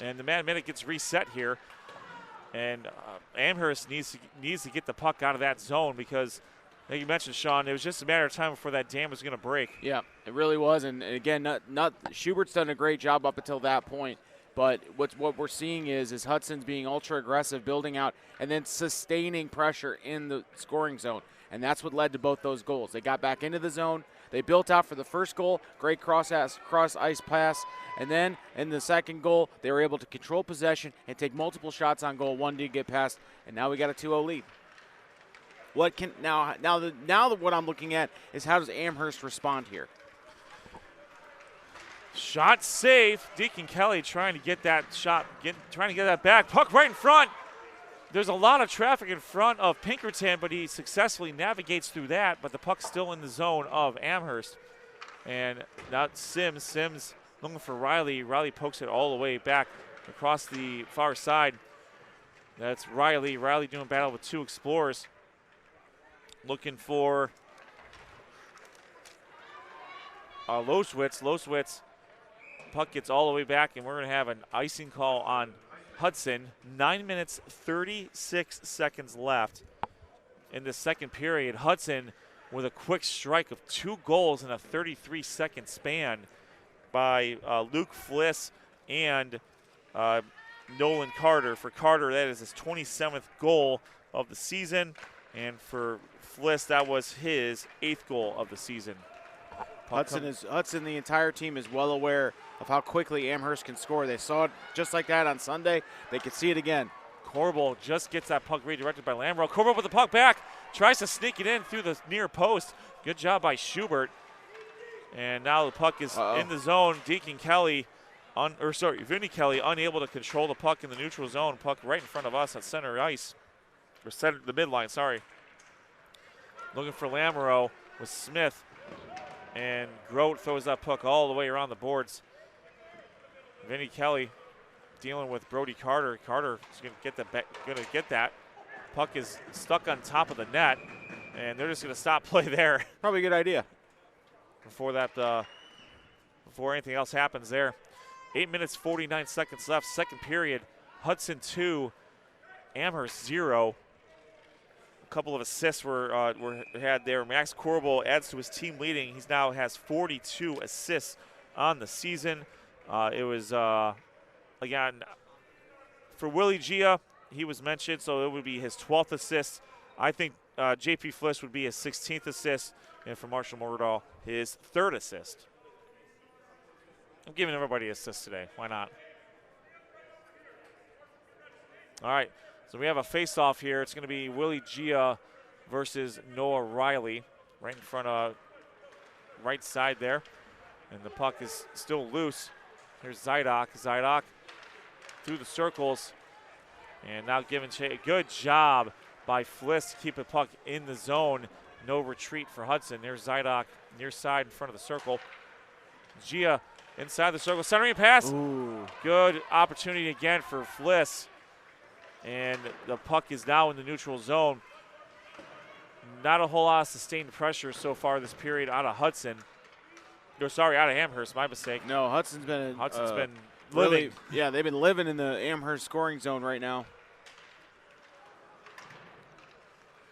S5: and the Mad Minute gets reset here. And Amherst needs to get the puck out of that zone because, like you mentioned, Sean, it was just a matter of time before that dam was going to break.
S6: Yeah, it really was. And again, Schubert's done a great job up until that point. But what we're seeing is Hudson's being ultra aggressive, building out, and then sustaining pressure in the scoring zone. And that's what led to both those goals. They got back into the zone. They built out for the first goal, great cross ice pass, and then in the second goal, they were able to control possession and take multiple shots on goal. One did get past, and now we got a 2-0 lead. What I'm looking at is how does Amherst respond here?
S5: Shot safe. Deacon Kelly trying to get that shot, trying to get that back. Puck right in front. There's a lot of traffic in front of Pinkerton, but he successfully navigates through that, but the puck's still in the zone of Amherst. And now Sims looking for Riley. Riley pokes it all the way back across the far side. That's Riley. Riley doing battle with two explorers. Looking for Loswitz. Loswitz. Puck gets all the way back, and we're going to have an icing call on Hudson. 9 minutes, 36 seconds left in the second period. Hudson with a quick strike of 2 goals in a 33-second span by Luke Fliss and Nolan Carter. For Carter, that is his 27th goal of the season, and for Fliss, that was his 8th goal of the season.
S6: Hudson, the entire team is well aware of how quickly Amherst can score. They saw it just like that on Sunday. They could see it again.
S5: Corbel just gets that puck redirected by Lambrou. Corbel with the puck back, tries to sneak it in through the near post. Good job by Schubert. And now the puck is in the zone. Vinny Kelly unable to control the puck in the neutral zone. Puck right in front of us at center ice. Or center, the midline, sorry. Looking for Lambrou with Smith. And Grote throws that puck all the way around the boards. Vinny Kelly dealing with Brody Carter. Carter is going to get that. Puck is stuck on top of the net, and they're just going to stop play there.
S6: Probably a good idea.
S5: Before anything else happens there. 8 minutes, 49 seconds left. Second period. Hudson 2, Amherst 0. A couple of assists were had there. Max Corbel adds to his team leading. He now has 42 assists on the season. It was, again, for Willie Gia, he was mentioned, so it would be his 12th assist. I think JP Fliss would be his 16th assist, and for Marshall Murdaugh, his 3rd assist. I'm giving everybody assists today. Why not? All right. So we have a face-off here. It's going to be Willie Gia versus Noah Riley right in front of right side there. And the puck is still loose. Here's Zydok. Zydok through the circles. And now giving a good job by Fliss to keep the puck in the zone. No retreat for Hudson. There's Zydok near side in front of the circle. Gia inside the circle. Centering pass.
S6: Ooh.
S5: Good opportunity again for Fliss. And the puck is now in the neutral zone. Not a whole lot of sustained pressure so far this period out of Hudson. Out of Amherst, my mistake.
S6: No, Hudson's been
S5: living.
S6: Yeah, they've been living in the Amherst scoring zone right now.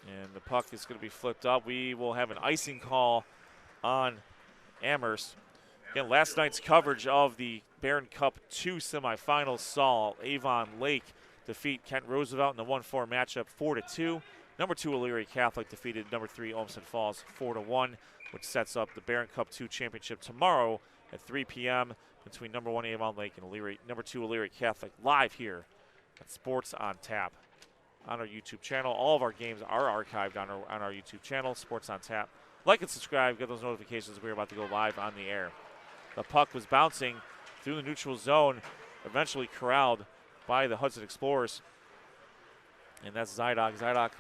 S5: And the puck is going to be flipped up. We will have an icing call on Amherst. Again, last night's coverage of the Barron Cup 2 semifinals saw Avon Lake defeat Kent Roosevelt in the 1-4 matchup 4-2. Number 2 Elyria Catholic defeated number 3 Olmsted Falls 4-1, which sets up the Barron Cup 2 championship tomorrow at 3 p.m. between number 1 Avon Lake and number 2 Elyria Catholic, live here at Sports on Tap on our YouTube channel. All of our games are archived on our YouTube channel, Sports on Tap. Like and subscribe, get those notifications. We're about to go live on the air. The puck was bouncing through the neutral zone, eventually corralled by the Hudson Explorers. And that's Zydok. Zydok,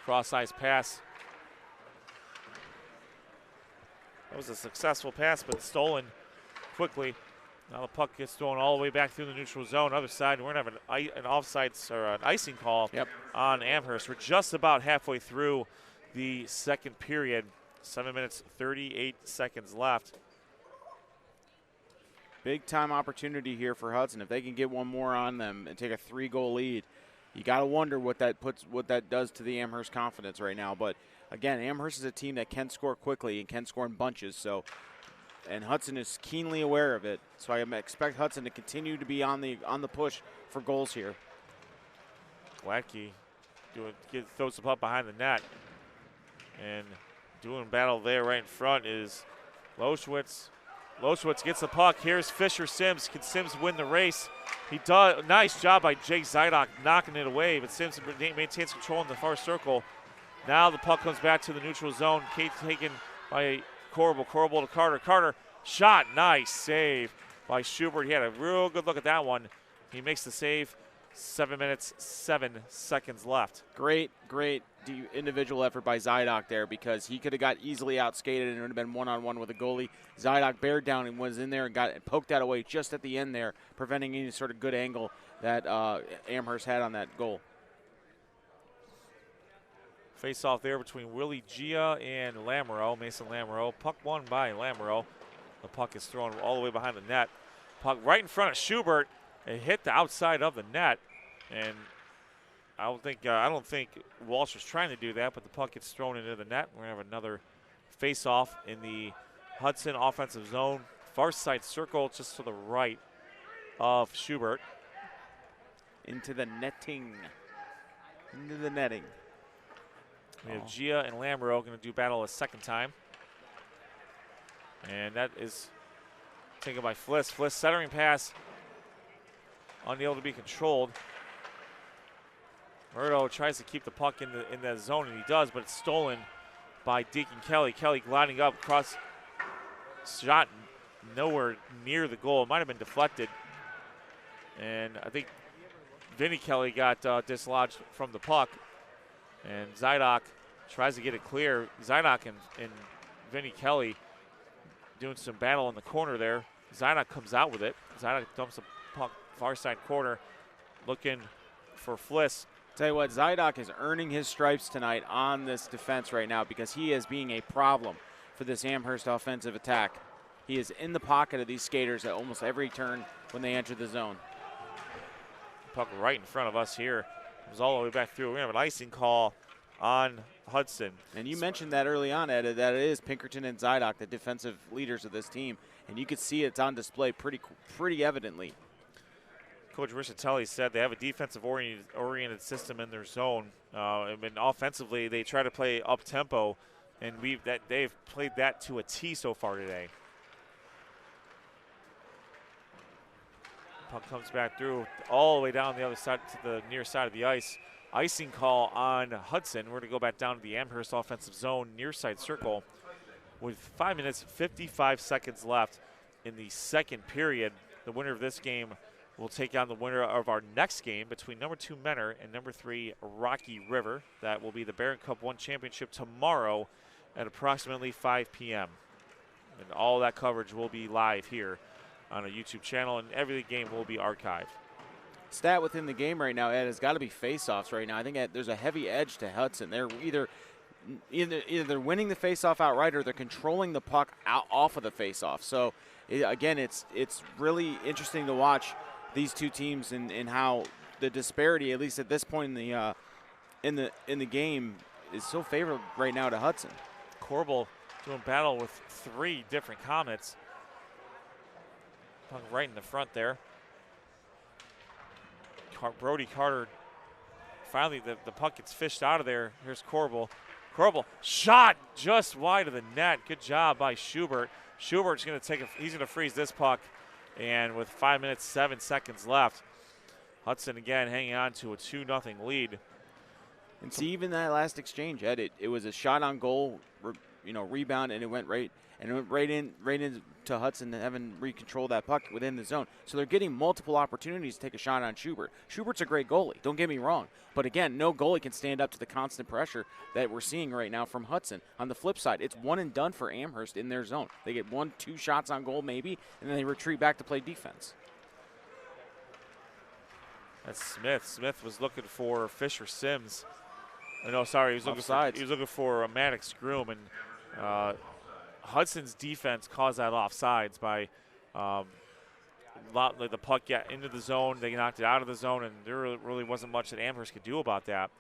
S5: cross-ice pass. That was a successful pass, but stolen quickly. Now the puck gets thrown all the way back through the neutral zone. Other side, we're going to have an offsides or an icing call on Amherst. We're just about halfway through the second period. 7 minutes, 38 seconds left.
S6: Big time opportunity here for Hudson. If they can get one more on them and take a 3-goal lead, you got to wonder what that does to the Amherst confidence right now. But again, Amherst is a team that can score quickly and can score in bunches. So, and Hudson is keenly aware of it. So I expect Hudson to continue to be on the push for goals here.
S5: Gladke throws the puck behind the net, and doing battle there right in front is Loschwitz. Loschwitz gets the puck. Here's Fisher Sims. Can Sims win the race? He does. Nice job by Jake Zydok knocking it away, but Sims maintains control in the far circle. Now the puck comes back to the neutral zone. Kate taken by Corbel. Corbel to Carter. Carter shot. Nice save by Schubert. He had a real good look at that one. He makes the save. 7 minutes, 7 seconds left.
S6: Great individual effort by Zydok there, because he could have got easily outskated and it would have been one-on-one with the goalie. Zydok bared down and was in there and poked that away just at the end there, preventing any sort of good angle that Amherst had on that goal.
S5: Face off there between Willie Gia and Lamoureux, Mason Lamoureux. Puck won by Lamoureux. The puck is thrown all the way behind the net. Puck right in front of Schubert. It hit the outside of the net, and I don't think Walsh was trying to do that, but the puck gets thrown into the net. We're going to have another face-off in the Hudson offensive zone. Far side circle just to the right of Schubert.
S6: Into the netting. Into the netting.
S5: We have Gia and Lamoureux going to do battle a second time. And that is taken by Fliss. Fliss centering pass. Unable to be controlled. Murdo tries to keep the puck in that zone, and he does, but it's stolen by Deacon Kelly. Kelly gliding up, cross shot nowhere near the goal. It might have been deflected. And I think Vinny Kelly got dislodged from the puck. And Zydok tries to get it clear. Zydok and Vinny Kelly doing some battle in the corner there. Zydok comes out with it. Zydok dumps the puck far side corner, looking for Fliss.
S6: Tell you what, Zydok is earning his stripes tonight on this defense right now, because he is being a problem for this Amherst offensive attack. He is in the pocket of these skaters at almost every turn when they enter the zone.
S5: Puck right in front of us here. It was all the way back through. We're going to have an icing call on Hudson.
S6: And you mentioned that early on, Ed, that it is Pinkerton and Zydok, the defensive leaders of this team. And you could see it's on display pretty evidently.
S5: Coach Rischitelli said they have a defensive-oriented system in their zone. And offensively, they try to play up-tempo, and they've played that to a T so far today. Puck comes back through all the way down the other side to the near side of the ice. Icing call on Hudson. We're going to go back down to the Amherst offensive zone near side circle with 5 minutes, 55 seconds left in the second period. The winner of this game will take on the winner of our next game between number 2 Menor and number 3 Rocky River. That will be the Barron Cup 1 championship tomorrow at approximately 5 p.m. And all that coverage will be live here on a YouTube channel, and every game will be archived.
S6: Stat within the game right now, Ed, has got to be face-offs right now. I think there's a heavy edge to Hudson. They're either they're winning the face-off outright, or they're controlling the puck off of the face-off. So again, it's really interesting to watch these two teams and how the disparity, at least at this point in the game, is so favorable right now to Hudson.
S5: Corbel doing battle with 3 different Comets. Puck right in the front there. Brody Carter, finally the puck gets fished out of there. Here's Corbel. Corbel, shot just wide of the net. Good job by Schubert. Schubert's going to he's going to freeze this puck. And with 5 minutes, 7 seconds left, Hudson again hanging on to a 2-0 lead.
S7: And see, even that last exchange, Ed, it was a shot on goal, rebound, and it went right in to Hudson, having recontrol that puck within the zone. So they're getting multiple opportunities to take a shot on Schubert. Schubert's a great goalie, don't get me wrong. But again, no goalie can stand up to the constant pressure that we're seeing right now from Hudson. On the flip side, it's one and done for Amherst in their zone. They get 1-2 shots on goal maybe, and then they retreat back to play defense.
S5: That's Smith. Smith was looking for Fisher Sims. No, sorry, he was looking for Maddox Groom, and Hudson's defense caused that offsides by the puck got into the zone. They knocked it out of the zone, and there really wasn't much that Amherst could do about that.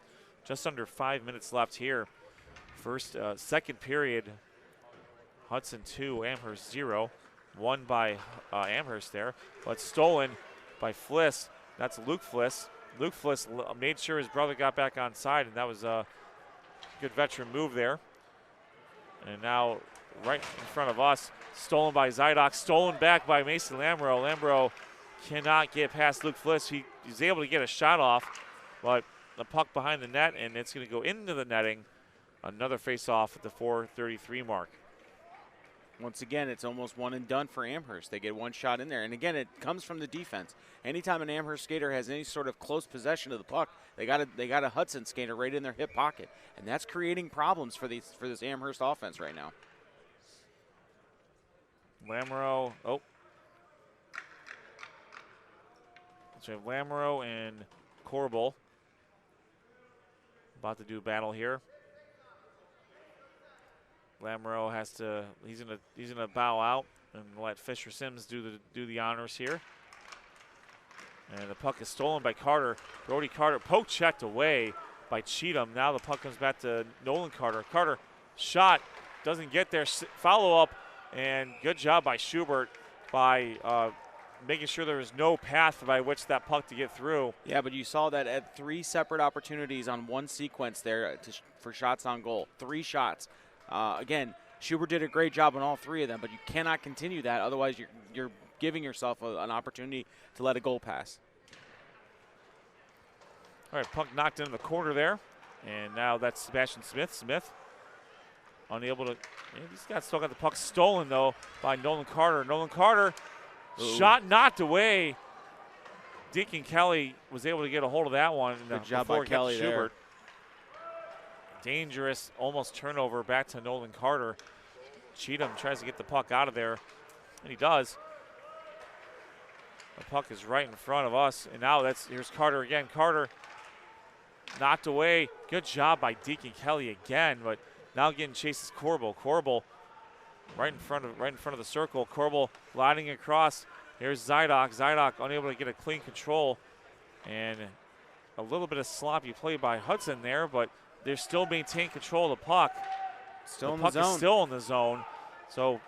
S5: Just under 5 minutes left here. Second period, Hudson 2, Amherst 0. Won by Amherst there, but stolen by Fliss. That's Luke Fliss. Luke Fliss made sure his brother got back on side, and that was a good veteran move there. And now right in front of us, stolen by Zydok, stolen back by Mason Lamro. Lamro cannot get past Luke Fliss. He's able to get a shot off, but the puck behind the net, and it's going to go into the netting. Another face-off at the 4:33 mark.
S7: Once again, it's almost one and done for Amherst. They get one shot in there. And again, it comes from the defense. Anytime an Amherst skater has any sort of close possession of the puck, they got a Hudson skater right in their hip pocket. And that's creating problems for this Amherst offense right now.
S5: Lamro, so we have Lamro and Corbel about to do battle here. Lamro he's gonna bow out and let Fisher Sims do the honors here. And the puck is stolen by Carter. Brody Carter poke checked away by Cheatham. Now the puck comes back to Nolan Carter. Carter shot, doesn't get there. Follow up, and good job by Schubert by making sure there was no path by which that puck to get through.
S7: Yeah, but you saw that at 3 separate opportunities on one sequence there for shots on goal. 3 shots. Again, Schubert did a great job on all 3 of them, but you cannot continue that. Otherwise, you're giving yourself an opportunity to let a goal pass.
S5: All right, puck knocked into the corner there, and now that's Sebastian Smith. Smith unable to. Still got the puck stolen though by Nolan Carter. Nolan Carter, shot knocked away. Deacon Kelly was able to get a hold of that one.
S7: Good job by Kelly there.
S5: Dangerous, almost turnover back to Nolan Carter. Cheatham tries to get the puck out of there, and he does. The puck is right in front of us, and now here's Carter again. Carter knocked away. Good job by Deacon Kelly again, but now getting chases Corbel. Corbel right in front of the circle. Corbel gliding across. Here's Zydok. Zydok unable to get a clean control, and a little bit of sloppy play by Hudson there, but they're still maintaining control of the puck.
S7: Still in
S5: the
S7: the zone.
S5: Puck is still in the zone. So,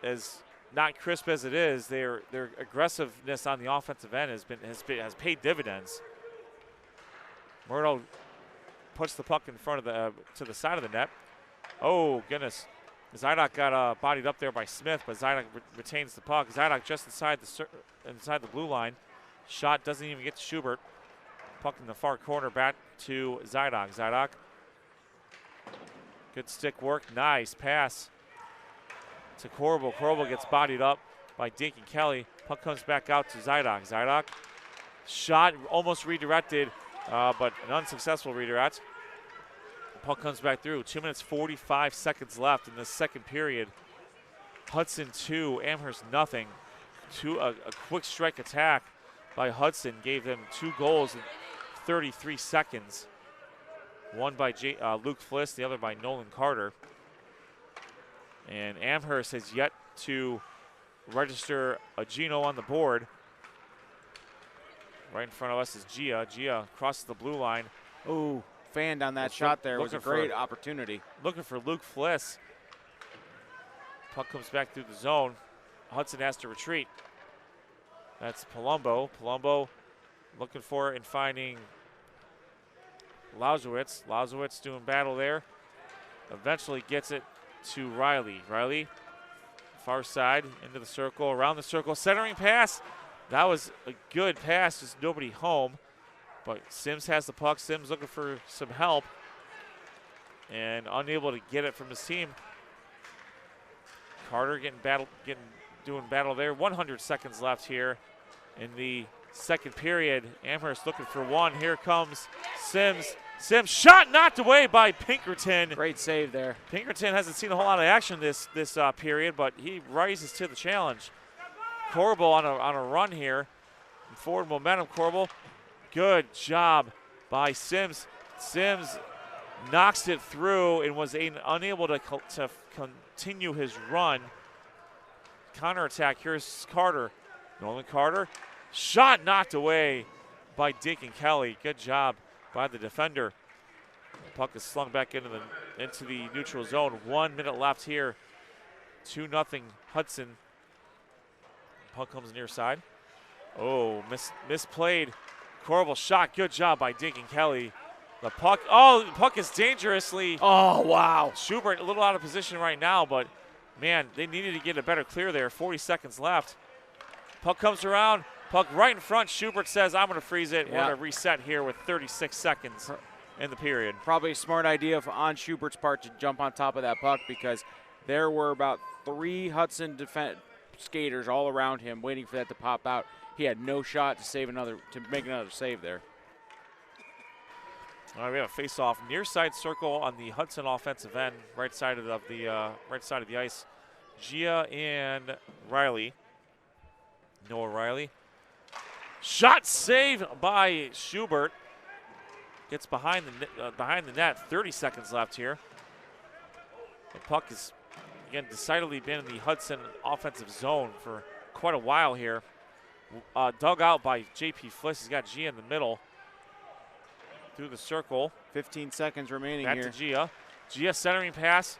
S5: as not crisp as it is, their aggressiveness on the offensive end has paid dividends. Murdo puts the puck in front of to the side of the net. Oh goodness, Zydok got bodied up there by Smith, but Zydok retains the puck. Zydok just inside the blue line. Shot doesn't even get to Schubert. Puck in the far corner, back to Zydok. Zydok, good stick work, nice pass to Corbel. Corbel gets bodied up by Deacon Kelly. Puck comes back out to Zydok. Zydok, shot almost redirected, but an unsuccessful redirect. Puck comes back through. 2 minutes 45 seconds left in the second period. Hudson 2, Amherst nothing. A quick strike attack by Hudson gave them 2 goals in 33 seconds. One by Luke Fliss, the other by Nolan Carter. And Amherst has yet to register a Gino on the board. Right in front of us is Gia. Gia crosses the blue line.
S7: Ooh, fanned on that shot there. It was a great opportunity.
S5: Looking for Luke Fliss. Puck comes back through the zone. Hudson has to retreat. That's Palumbo. Palumbo looking for it and finding Lausewitz. Lausewitz doing battle there. Eventually gets it to Riley. Riley, far side, into the circle, around the circle, centering pass. That was a good pass, just nobody home. But Sims has the puck. Sims looking for some help and unable to get it from his team. Carter doing battle there. 100 seconds left here in the second period. Amherst looking for one. Here comes Sims. Sims shot knocked away by Pinkerton.
S6: Great save there.
S5: Pinkerton hasn't seen a whole lot of action this period, but he rises to the challenge. Corbel on a run here. Forward momentum, Corbel. Good job by Sims. Sims knocks it through and was unable to continue his run. Counterattack. Here's Carter. Nolan Carter. Shot knocked away by Deacon Kelly. Good job by the defender. Puck is slung back into the neutral zone. 1 minute left here. 2-0 Hudson. Puck comes near side. Oh, misplayed. Corbel shot. Good job by Deacon Kelly. The puck is dangerously.
S6: Oh, wow.
S5: Schubert a little out of position right now, but man, they needed to get a better clear there. 40 seconds left. Puck comes around. Puck right in front. Schubert says, I'm going to freeze it.
S6: Yeah.
S5: We're going to reset here with 36 seconds in the period.
S6: Probably a smart idea on Schubert's part to jump on top of that puck because there were about 3 Hudson skaters all around him waiting for that to pop out. He had no shot to make another save there.
S5: All right, we have a face-off near side circle on the Hudson offensive end, right side of the ice. Gia and Riley. Noah Riley. Shot saved by Schubert. Gets behind the net. 30 seconds left here. The puck has again decidedly been in the Hudson offensive zone for quite a while here. Dug out by J.P. Fliss. He's got Gia in the middle. Through the circle.
S6: 15 seconds remaining
S5: back
S6: here.
S5: Back to Gia. Gia centering pass.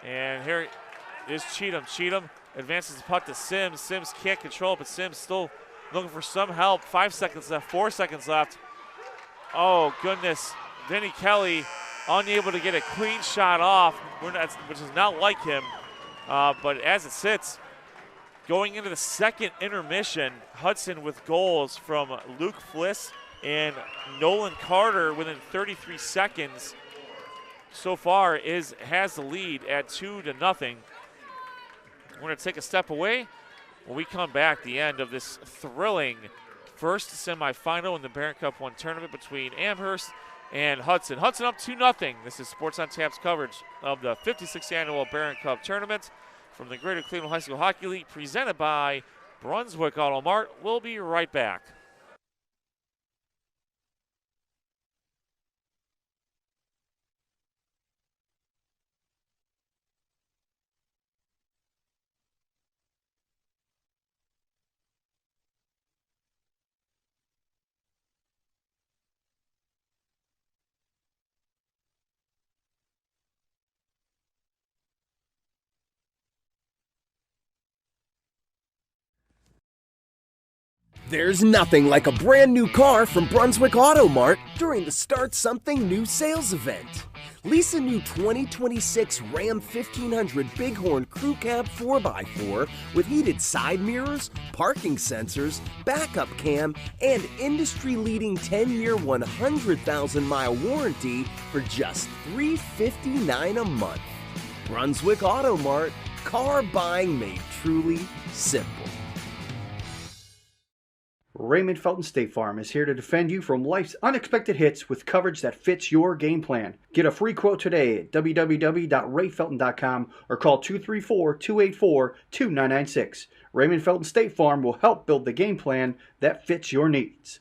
S5: And here is Cheatham. Cheatham advances the puck to Sims. Sims can't control it, but Sims still looking for some help. 5 seconds left. 4 seconds left. Oh, goodness. Vinny Kelly unable to get a clean shot off, which is not like him. But as it sits, going into the second intermission, Hudson with goals from Luke Fliss and Nolan Carter within 33 seconds so far has the lead at 2-0. We're going to take a step away. When we come back, the end of this thrilling first semifinal in the Barron Cup 1 tournament between Amherst and Hudson. Hudson up 2-0. This is Sports on Tap's coverage of the 56th annual Barron Cup tournament from the Greater Cleveland High School Hockey League, presented by Brunswick Auto Mart. We'll be right back.
S2: There's nothing like a brand new car from Brunswick Auto Mart during the Start Something New sales event. Lease a new 2026 Ram 1500 Bighorn Crew Cab 4x4 with heated side mirrors, parking sensors, backup cam, and industry-leading 10-year 100,000-mile warranty for just $359 a month. Brunswick Auto Mart, car buying made truly simple.
S3: Raymond Felton State Farm is here to defend you from life's unexpected hits with coverage that fits your game plan. Get a free quote today at www.rayfelton.com or call 234-284-2996. Raymond Felton State Farm will help build the game plan that fits your needs.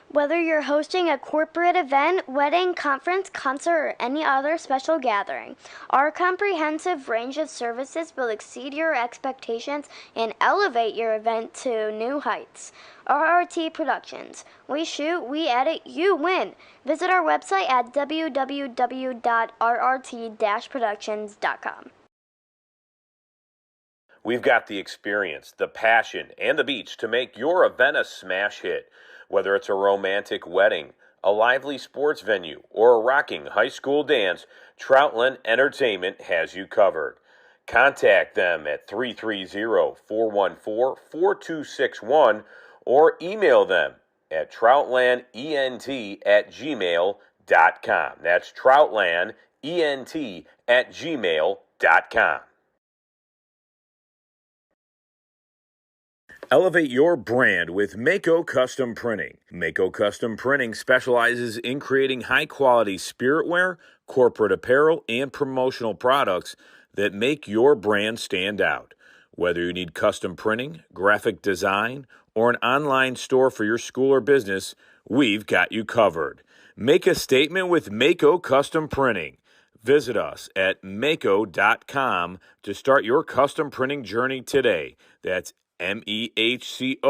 S4: Whether you're hosting a corporate event, wedding, conference, concert, or any other special gathering, our comprehensive range of services will exceed your expectations and elevate your event to new heights. RRT Productions. We shoot, we edit, you win. Visit our website at www.rrt-productions.com.
S1: We've got the experience, the passion, and the beach to make your event a smash hit. Whether it's a romantic wedding, a lively sports venue, or a rocking high school dance, Troutland Entertainment has you covered. Contact them at 330-414-4261 or email them at troutlandent@gmail.com. That's troutlandent@gmail.com. Elevate your brand with Mako Custom Printing. Mako Custom Printing specializes in creating high-quality spiritware, corporate apparel, and promotional products that make your brand stand out. Whether you need custom printing, graphic design, or an online store for your school or business, we've got you covered. Make a statement with Mako Custom Printing. Visit us at mako.com to start your custom printing journey today. That's MEHCO.com.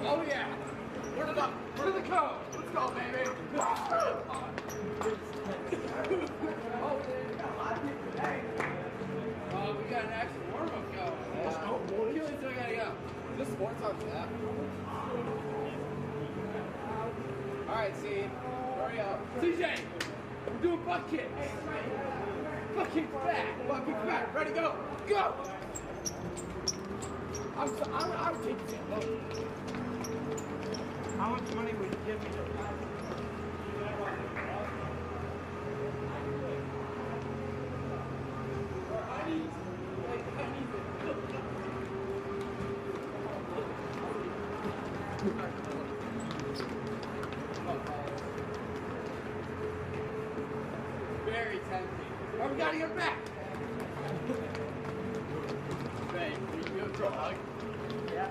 S8: Oh yeah! Where to the code? Let's go, baby! Oh, we got an actual warm-up going. Let's go, boys. Keely still gotta go. Is this sports on tap? Alright, Seed. Hurry up. CJ! We're doing butt kicks. Butt kicks back. Butt kicks back. Ready, go! Go! I would take it. How much money would you give me? Very tempting. Oh, we gotta get back. Thanks. You go for a hug? Yeah.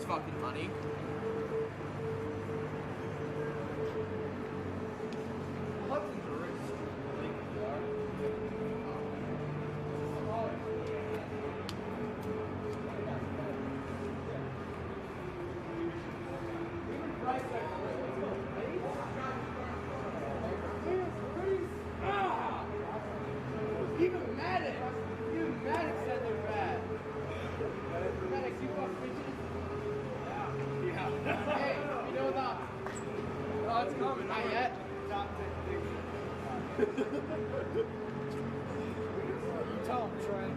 S8: this fucking money. Hudson's a rich league, they are. Even Maddox said they're bad. Maddox, you fuck bitches? Yeah. Hey, you know that? Oh, it's coming. Not yet. You tell him, Trey.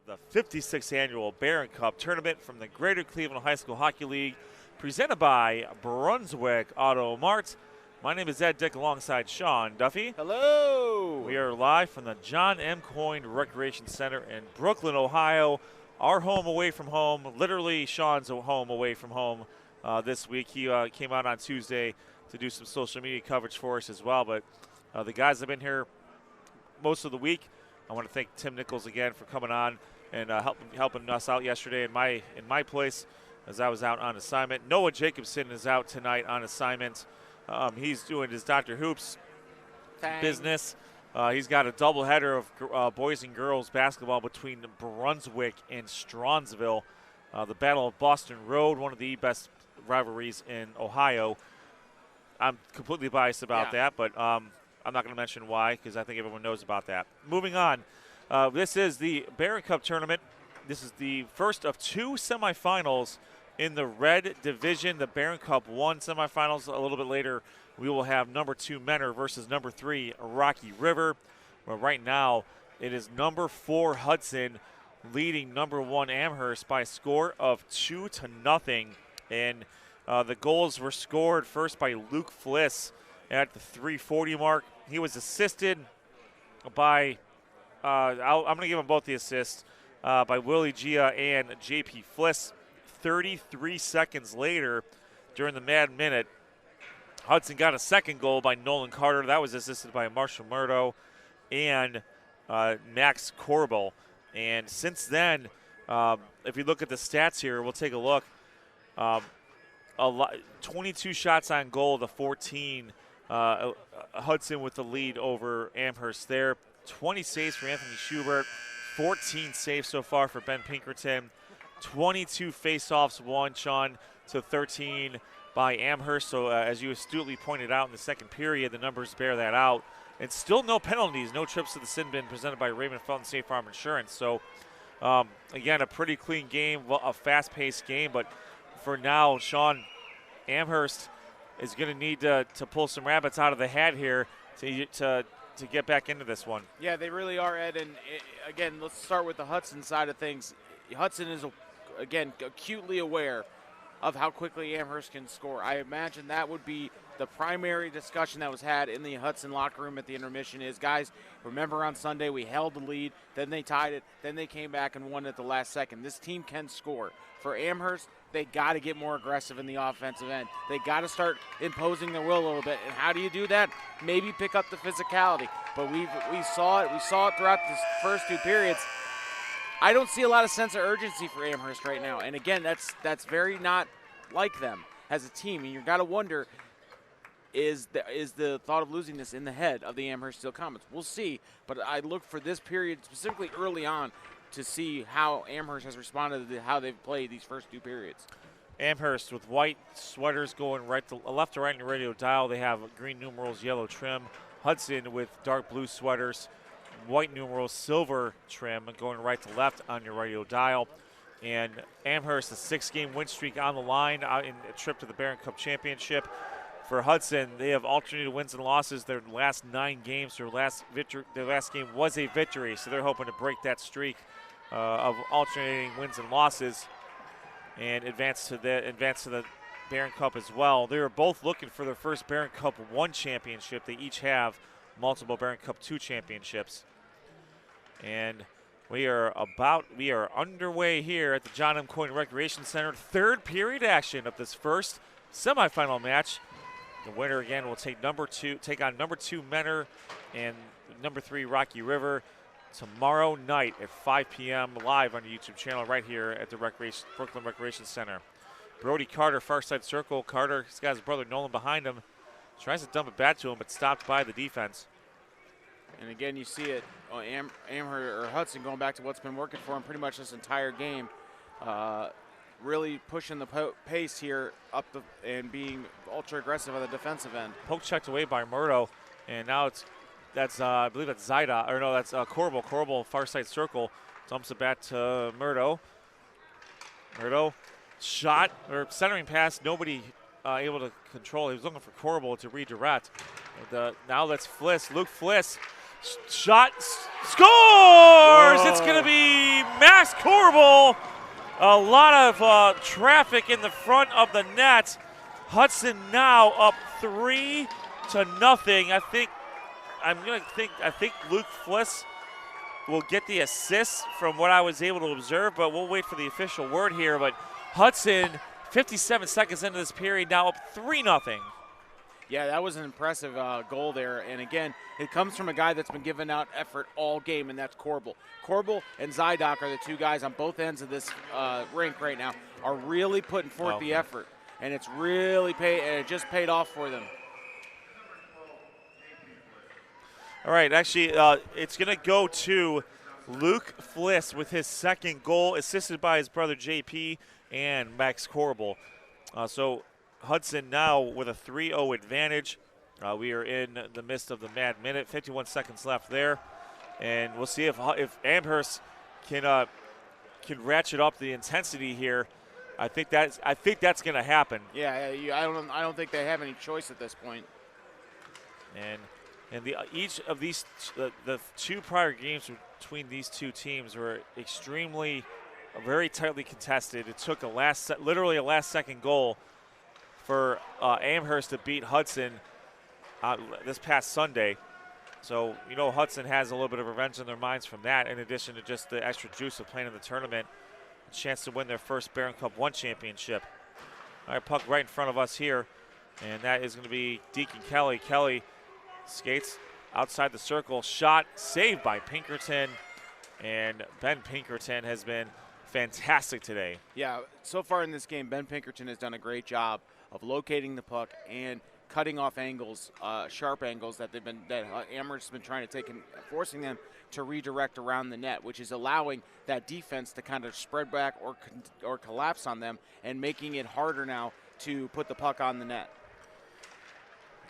S5: The 56th annual Barron Cup tournament from the Greater Cleveland High School Hockey League, presented by Brunswick Auto Mart. My name is Ed Dick alongside Sean Duffy.
S6: Hello.
S5: We are live from the John M. Coyne Recreation Center in Brooklyn, Ohio. Our home away from home, literally Sean's home away from home this week. He came out on Tuesday to do some social media coverage for us as well. But the guys have been here most of the week. I want to thank Tim Nichols again for coming on and helping us out yesterday in my place as I was out on assignment. Noah Jacobson is out tonight on assignment. He's doing his Dr. Hoops business. He's got a doubleheader of boys and girls basketball between Brunswick and Stroudsville. The Battle of Boston Road, one of the best rivalries in Ohio. I'm completely biased about that, but I'm not going to mention why because I think everyone knows about that. Moving on. This is the Barron Cup tournament. This is the first of two semifinals in the red division. The Barron Cup 1 semifinals. A little bit later, we will have number 2 Menor versus number 3 Rocky River. But right now, it is number 4 Hudson leading number 1 Amherst by a score of 2-0. And the goals were scored first by Luke Fliss at the 3:40 mark. He was assisted by I'm going to give them both the assists by Willie Gia and J.P. Fliss. 33 seconds later, during the Mad Minute, Hudson got a second goal by Nolan Carter. That was assisted by Marshall Murdo and Max Corbel. And since then, if you look at the stats here, we'll take a look. 22 shots on goal to 14. Hudson with the lead over Amherst there. 20 saves for Anthony Schubert, 14 saves so far for Ben Pinkerton, 22 faceoffs won, Sean, to 13 by Amherst. So as you astutely pointed out in the second period, the numbers bear that out. And still no penalties, no trips to the sin bin presented by Raymond Felton State Farm Insurance. So again, a pretty clean game, a fast-paced game. But for now, Sean, Amherst is going to need to pull some rabbits out of the hat here to get back into this one.
S6: Yeah, they really are, Ed. And again, let's start with the Hudson side of things. Hudson is, again, acutely aware of how quickly Amherst can score. I imagine that would be the primary discussion that was had in the Hudson locker room at the intermission is, guys, remember on Sunday we held the lead, then they tied it, then they came back and won at the last second. This team can score. For Amherst, they got to get more aggressive in the offensive end. They got to start imposing their will a little bit. And how do you do that? Maybe pick up the physicality. But we saw it. We saw it throughout the first two periods. I don't see a lot of sense of urgency for Amherst right now. And again, that's very not like them as a team. And you've got to wonder, is the thought of losing this in the head of the Amherst Steel Comets? We'll see. But I look for this period, specifically early on, to see how Amherst has responded to how they've played these first two periods.
S5: Amherst with white sweaters going left to right in your radio dial. They have green numerals, yellow trim. Hudson with dark blue sweaters, white numerals, silver trim, going right to left on your radio dial. And Amherst, a 6-game win streak on the line in a trip to the Barron Cup Championship. For Hudson, they have alternated wins and losses. Their last 9 games, their last game was a victory, so they're hoping to break that streak of alternating wins and losses and advance to the Barron Cup as well. They are both looking for their first Barron Cup 1 championship. They each have multiple Barron Cup 2 championships. And We are underway here at the John M. Coyne Recreation Center. Third period action of this first semifinal match. The winner again will take on number 2 Mentor and number 3 Rocky River tomorrow night at 5 p.m. live on the YouTube channel right here at the Brooklyn Recreation Center. Brody Carter, far side circle. Carter, he's got his brother Nolan behind him. Tries to dump it back to him, but stopped by the defense.
S6: And again, you see it, Amherst or Hudson going back to what's been working for him pretty much this entire game. Really pushing the pace here and being ultra aggressive on the defensive end.
S5: Poke checked away by Murdo, and now I believe that's Zaida, or no, that's Corbel. Corbel, far side circle, dumps it back to Murdo. Murdo, shot, or centering pass, nobody able to control. He was looking for Corbel to redirect. Now that's Fliss, Luke Fliss. Shot, scores! Whoa. It's going to be Max Corbel. A lot of traffic in the front of the net. Hudson now up 3-0. I think Luke Fliss will get the assist from what I was able to observe, but we'll wait for the official word here. But Hudson, 57 seconds into this period, now up 3-0.
S6: Yeah, that was an impressive goal there. And again, it comes from a guy that's been giving out effort all game, and that's Corbel. Corbel and Zydock are the two guys on both ends of this rink right now, are really putting forth the effort. And it's really it just paid off for them.
S5: All right, actually, it's going to go to Luke Fliss with his second goal, assisted by his brother JP and Max Corbel. So Hudson now with a 3-0 advantage. We are in the midst of the mad minute, 51 seconds left there. And we'll see if Amherst can ratchet up the intensity here. I think that's going to happen.
S6: Yeah, I don't think they have any choice at this point.
S5: And each of these the 2 prior games between these 2 teams were very tightly contested. It took literally a last-second goal for Amherst to beat Hudson this past Sunday. So, Hudson has a little bit of revenge in their minds from that, in addition to just the extra juice of playing in the tournament, a chance to win their first Barron Cup 1 championship. All right, puck right in front of us here, and that is going to be Deacon Kelly. Kelly skates outside the circle, shot, saved by Pinkerton, and Ben Pinkerton has been fantastic today. Yeah,
S6: so far in this game, Ben Pinkerton has done a great job of locating the puck and cutting off angles, sharp angles that Amherst has been trying to take and forcing them to redirect around the net, which is allowing that defense to kind of spread back or collapse on them and making it harder now to put the puck on the net.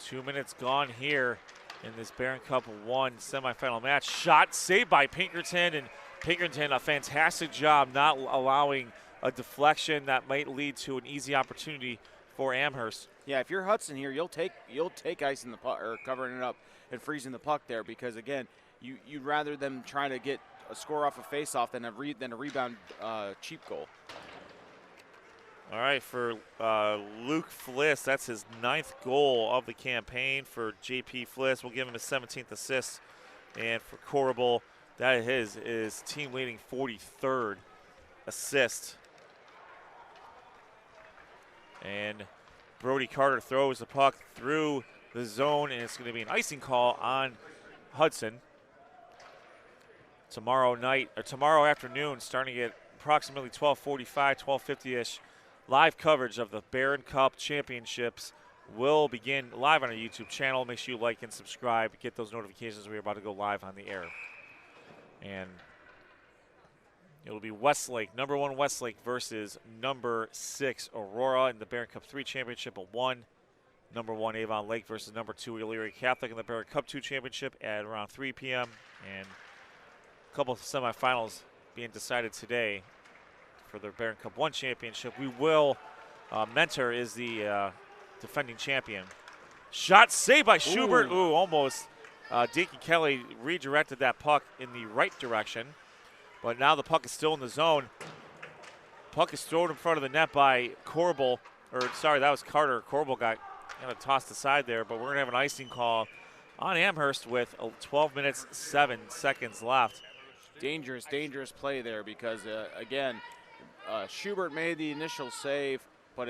S5: 2 minutes gone here in this Barron Cup 1 semifinal match. Shot saved by Pinkerton, and Pinkerton a fantastic job not allowing a deflection that might lead to an easy opportunity for Amherst.
S6: Yeah, if you're Hudson here, you'll take ice in the puck or covering it up and freezing the puck there, because again, you'd rather them try to get a score off a face-off than a rebound cheap goal.
S5: All right, for Luke Fliss, that's his 9th goal of the campaign for JP Fliss. We'll give him his 17th assist. And for Corbel, that is team-leading 43rd assist. And Brody Carter throws the puck through the zone, and it's going to be an icing call on Hudson. Tomorrow afternoon, starting at approximately 12:45, 12:50-ish, live coverage of the Barron Cup Championships will begin live on our YouTube channel. Make sure you like and subscribe. Get those notifications. We're about to go live on the air. And it'll be Westlake, number 1 Westlake versus number 6 Aurora in the Barron Cup 3 Championship at 1. Number 1 Avon Lake versus number 2 Elyria Catholic in the Barron Cup 2 Championship at around 3 p.m. And a couple of semifinals being decided today for the Barron Cup 1 Championship. We will, Mentor is the defending champion. Shot saved by Schubert. Ooh, almost. Deacon Kelly redirected that puck in the right direction. But now the puck is still in the zone. Puck is thrown in front of the net by Corbel. Or, sorry, that was Carter. Corbel got kind of tossed aside there. But we're going to have an icing call on Amherst with 12 minutes, 7 seconds left.
S6: Dangerous play there because, again, Schubert made the initial save, but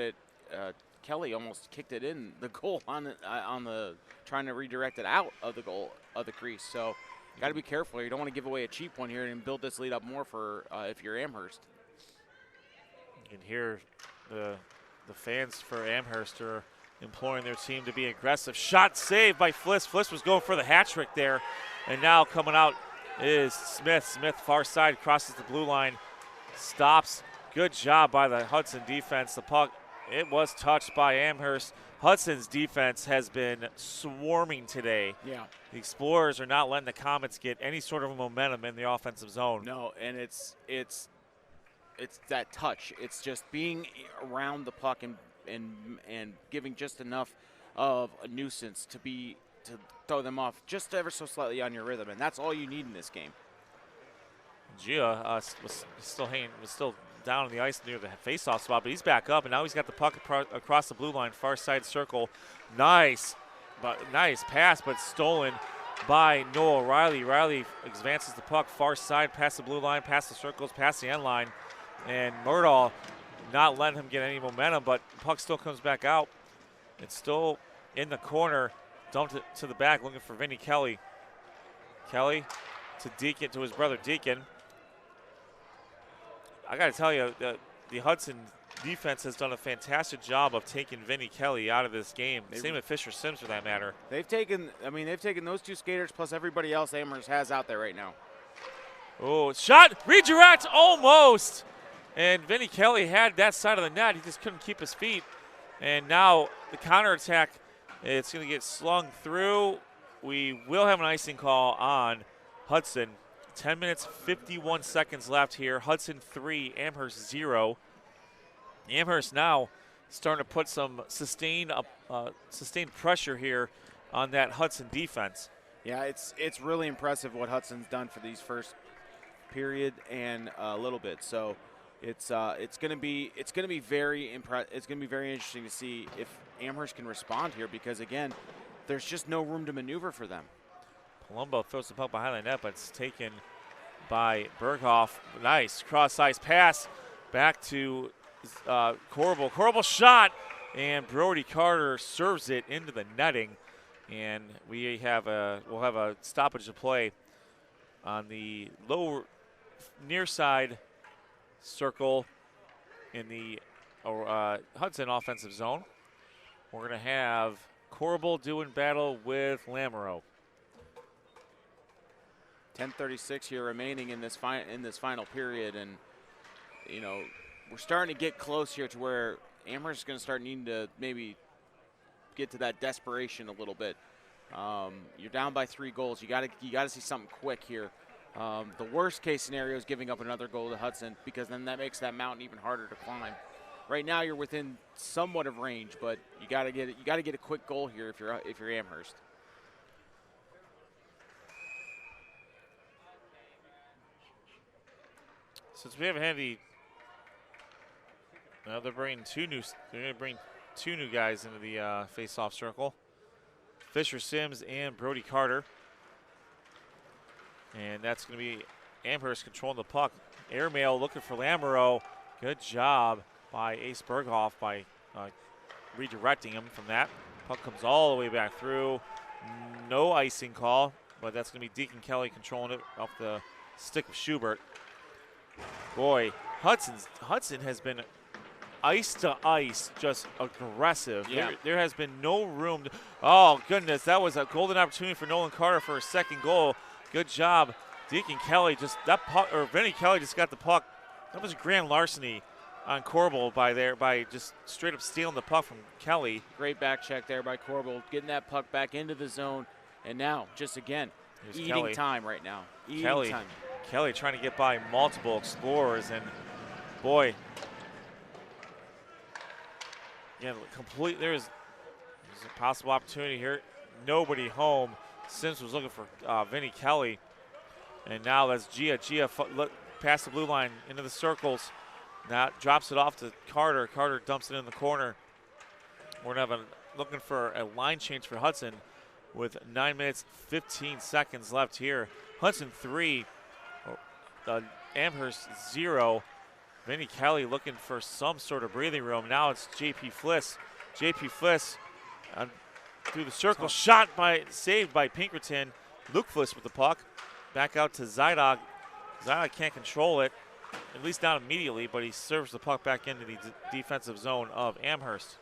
S6: Kelly almost kicked it in the goal on the trying to redirect it out of the goal of the crease. So you got to be careful. You don't want to give away a cheap one here and build this lead up more for if you're Amherst.
S5: You can hear the fans for Amherst are imploring their team to be aggressive. Shot saved by Fliss. Fliss was going for the hat trick there, and now coming out is Smith. Smith far side crosses the blue line, stops. Good job by the Hudson defense. The puck, it was touched by Amherst. Hudson's defense has been swarming today.
S6: Yeah.
S5: The Explorers are not letting the Comets get any sort of momentum in the offensive zone.
S6: No, and it's that touch. It's just being around the puck and giving just enough of a nuisance to throw them off just ever so slightly on your rhythm, and that's all you need in this game.
S5: Gia was still down on the ice near the face-off spot, but he's back up, and now he's got the puck across the blue line, far side circle. Nice pass, but stolen by Noel Riley. Riley advances the puck far side, past the blue line, past the circles, past the end line, and Murdahl not letting him get any momentum, but puck still comes back out. It's still in the corner, dumped it to the back, looking for Vinny Kelly. Kelly to Deacon, to his brother Deacon. I got to tell you, the Hudson defense has done a fantastic job of taking Vinny Kelly out of this game. Same with Fisher Sims, for that matter.
S6: They've taken those two skaters plus everybody else Amherst has out there right now.
S5: Oh, shot, redirect, almost. And Vinny Kelly had that side of the net. He just couldn't keep his feet. And now the counterattack, it's going to get slung through. We will have an icing call on Hudson. 10 minutes, 51 seconds left here. Hudson 3, Amherst 0. Amherst now starting to put some sustained pressure here on that Hudson defense.
S6: Yeah, it's really impressive what Hudson's done for these first period and a little bit. So it's going to be very interesting to see if Amherst can respond here, because again, there's just no room to maneuver for them.
S5: Palumbo throws the puck behind the net, but it's taken by Berghoff. Nice cross-ice pass back to Corbel. Corbel shot, and Brody Carter serves it into the netting. And we'll have a stoppage of play on the lower near side circle in the Hudson offensive zone. We're going to have Corbel doing battle with Lamoureux.
S6: 10:36 here remaining in this final period, and you know we're starting to get close here to where Amherst is going to start needing to maybe get to that desperation a little bit. You're down by 3 goals. You got to see something quick here. The worst case scenario is giving up another goal to Hudson, because then that makes that mountain even harder to climb. Right now you're within somewhat of range, but you got to get a quick goal here if you're Amherst.
S5: Since we haven't had they're going to bring 2 new guys into the face-off circle. Fisher Sims and Brody Carter. And that's going to be Amherst controlling the puck. Airmail looking for Lamoureux. Good job by Ace Berghoff by redirecting him from that. Puck comes all the way back through. No icing call, but that's going to be Deacon Kelly controlling it off the stick of Schubert. Boy, Hudson has been ice to ice, just aggressive.
S6: Yeah.
S5: There has been no room. Oh, goodness, that was a golden opportunity for Nolan Carter for a second goal. Good job. Deacon Kelly Vinny Kelly just got the puck. That was grand larceny on Corbel by just straight up stealing the puck from Kelly.
S6: Great back check there by Corbel, getting that puck back into the zone. And now, just again,
S5: Here's
S6: eating
S5: Kelly.
S6: time right now.
S5: Kelly trying to get by multiple Explorers, and boy, yeah, there's a possible opportunity here. Nobody home. Sims was looking for Vinny Kelly, and now that's Gia. Gia past the blue line into the circles. Now drops it off to Carter. Carter dumps it in the corner. We're looking for a line change for Hudson with 9 minutes, 15 seconds left here. Hudson 3, Amherst 0. Vinny Kelly looking for some sort of breathing room. Now it's J.P. Fliss. J.P. Fliss through the circle, saved by Pinkerton. Luke Fliss with the puck. Back out to Zydog. Zydog can't control it, at least not immediately, but he serves the puck back into the defensive zone of Amherst.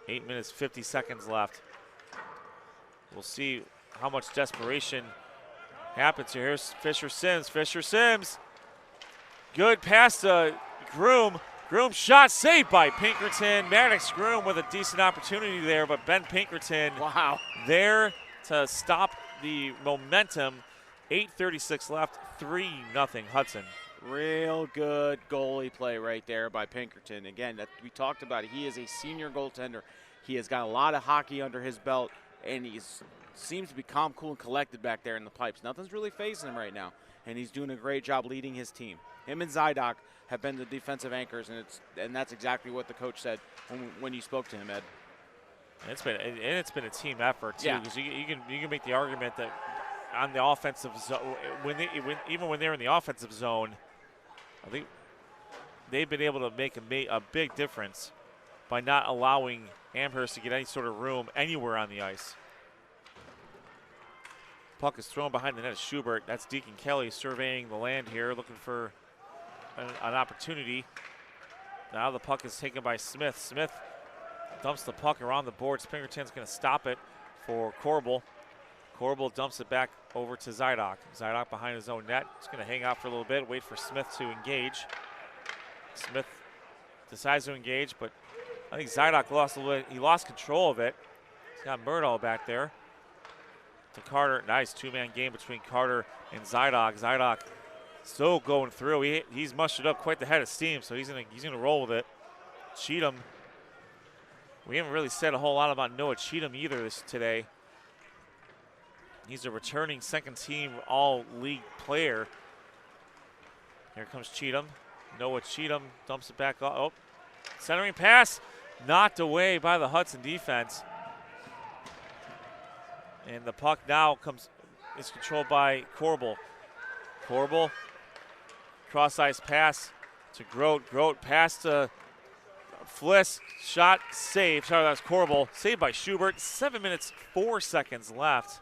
S5: 8 minutes, 50 seconds left. We'll see how much desperation happens here. Here's Fisher Sims. Fisher Sims. Good pass to Groom. Groom shot saved by Pinkerton. Maddox Groom with a decent opportunity there, but Ben Pinkerton there to stop the momentum. 8:36 left, 3-0 Hudson.
S7: Real good goalie play right there by Pinkerton. Again, that we talked about it. He is a senior goaltender. He has got a lot of hockey under his belt, and he seems to be calm, cool, and collected back there in the pipes. Nothing's really facing him right now, and he's doing a great job leading his team. Him and Zydok have been the defensive anchors, and that's exactly what the coach said when you spoke to him, Ed.
S5: It's been a team effort too, because you can make the argument that on the offensive zone, even when they're in the offensive zone, I think they've been able to make a big difference by not allowing Amherst to get any sort of room anywhere on the ice. Puck is thrown behind the net of Schubert. That's Deacon Kelly surveying the land here, looking for an opportunity. Now the puck is taken by Smith. Smith dumps the puck around the boards. Pinkerton's going to stop it for Corbel. Corbel dumps it back over to Zydok. Zydok behind his own net. He's going to hang out for a little bit, wait for Smith to engage. Smith decides to engage, but I think Zydok lost a little bit. He lost control of it. He's got Murdahl back there. To Carter. Nice two-man game between Carter and Zydok. Zydok still going through. He's mustered up quite the head of steam, so he's gonna roll with it. Cheatham. We haven't really said a whole lot about Noah Cheatham either today. He's a returning second-team all-league player. Here comes Cheatham. Noah Cheatham dumps it back off. Oh, centering pass knocked away by the Hudson defense. And the puck now is controlled by Corbel. Corbel, cross-ice pass to Grote. Grote pass to Fliss. Shot, save. Sorry, that was Corbel. Saved by Schubert. 7 minutes, 4 seconds left.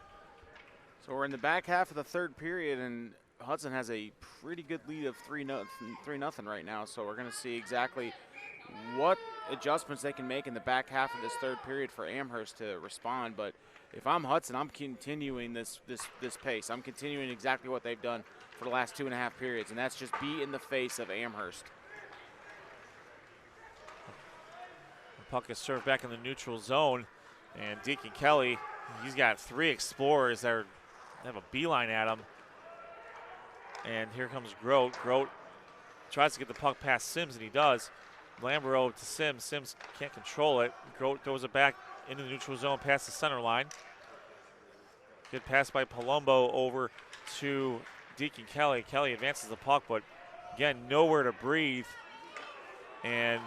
S7: So we're in the back half of the third period, and Hudson has a pretty good lead of 3-0 right now. So we're going to see exactly what adjustments they can make in the back half of this third period for Amherst to respond. But if I'm Hudson, I'm continuing this pace. I'm continuing exactly what they've done for the last 2.5 periods, and that's just be in the face of Amherst.
S5: The puck is served back in the neutral zone, and Deacon Kelly, he's got 3 explorers that have a beeline at him. And here comes Grote. Grote tries to get the puck past Sims, and he does. Lambro to Sims. Sims can't control it. Grote throws it back into the neutral zone past the center line. Good pass by Palumbo over to Deacon Kelly. Kelly advances the puck, but again, nowhere to breathe. And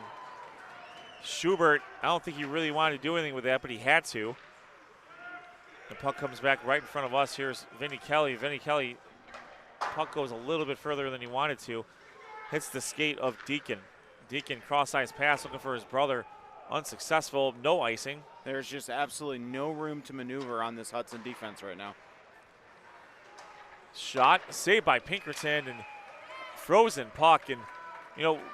S5: Schubert, I don't think he really wanted to do anything with that, but he had to. The puck comes back right in front of us. Here's Vinny Kelly. Vinny Kelly, puck goes a little bit further than he wanted to. Hits the skate of Deacon. Deacon cross-ice pass looking for his brother. Unsuccessful, no icing.
S7: There's just absolutely no room to maneuver on this Hudson defense right now.
S5: Shot, saved by Pinkerton, and frozen puck. And,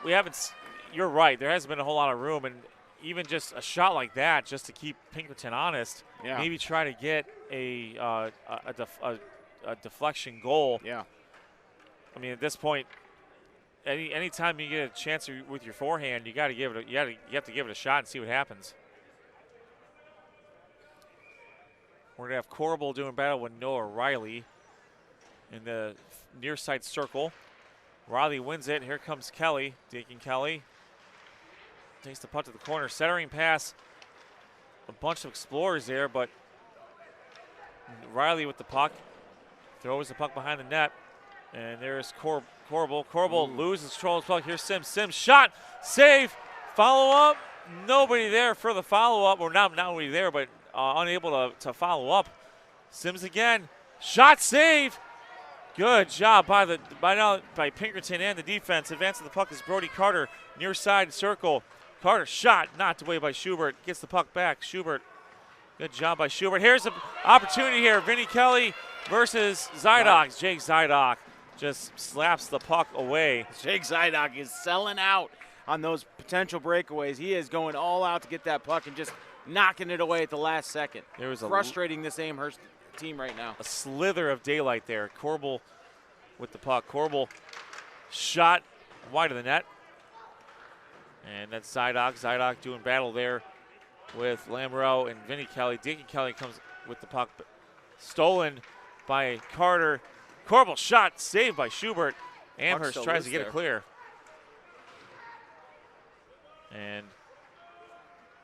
S5: we haven't, you're right, there hasn't been a whole lot of room. And even just a shot like that, just to keep Pinkerton honest, maybe try to get a deflection goal.
S7: Yeah.
S5: I mean, at this point, anytime you get a chance with your forehand, you have to give it a shot and see what happens. We're gonna have Corbel doing battle with Noah Riley in the near side circle. Riley wins it. Here comes Kelly. Deacon Kelly takes the puck to the corner. Centering pass. A bunch of explorers there, but Riley with the puck throws the puck behind the net. And there's Corbel. Corbel loses control of the puck. Here's Sims. Sims shot, save, follow up. Nobody there for the follow up, or not nobody there, but unable to follow up. Sims again, shot, save. Good job by Pinkerton and the defense. Advancing the puck is Brody Carter, near side circle. Carter shot, knocked away by Schubert. Gets the puck back. Schubert, good job by Schubert. Here's an opportunity here. Vinny Kelly versus Zydok. Jake Zydok just slaps the puck away.
S7: Jake Zydok is selling out on those potential breakaways. He is going all out to get that puck and just knocking it away at the last second.
S5: There was
S7: frustrating this Amherst team right now.
S5: A slither of daylight there. Corbel with the puck. Corbel shot wide of the net. And that's Zydok. Zydok doing battle there with Lamoureux and Vinny Kelly. Deacon Kelly comes with the puck. Stolen by Carter. Corbel shot, saved by Schubert. Amherst tries to get it clear. And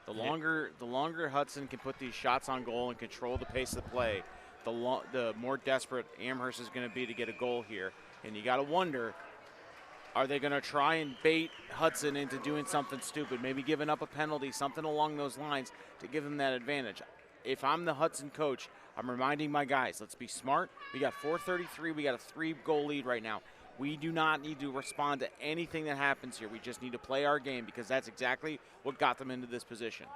S7: the longer Hudson can put these shots on goal and control the pace of play, the more desperate Amherst is going to be to get a goal here. And you got to wonder, are they going to try and bait Hudson into doing something stupid, maybe giving up a penalty, something along those lines to give them that advantage? If I'm the Hudson coach, I'm reminding my guys, let's be smart. We got 4:33. We got a 3-goal lead right now. We do not need to respond to anything that happens here. We just need to play our game because that's exactly what got them into this position.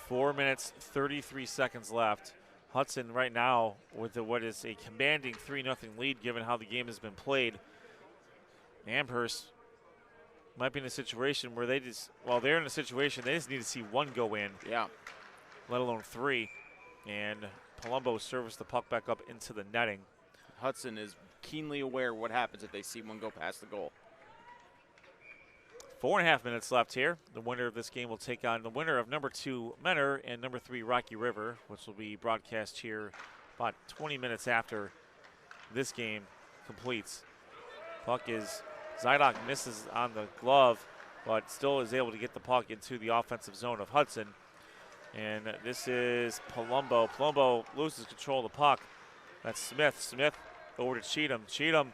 S5: 4 minutes, 33 seconds left. Hudson right now with what is a commanding 3-0 lead given how the game has been played. Amherst might be in a situation where they're in a situation they just need to see one go in.
S7: Yeah.
S5: Let alone 3. And Palumbo serves the puck back up into the netting.
S7: Hudson is keenly aware of what happens if they see one go past the goal.
S5: 4.5 minutes left here. The winner of this game will take on the winner of number 2 Menor and number 3 Rocky River, which will be broadcast here about 20 minutes after this game completes. Puck is, Zydok misses on the glove, but still is able to get the puck into the offensive zone of Hudson. And this is Palumbo. Palumbo loses control of the puck. That's Smith. Smith over to Cheatham. Cheatham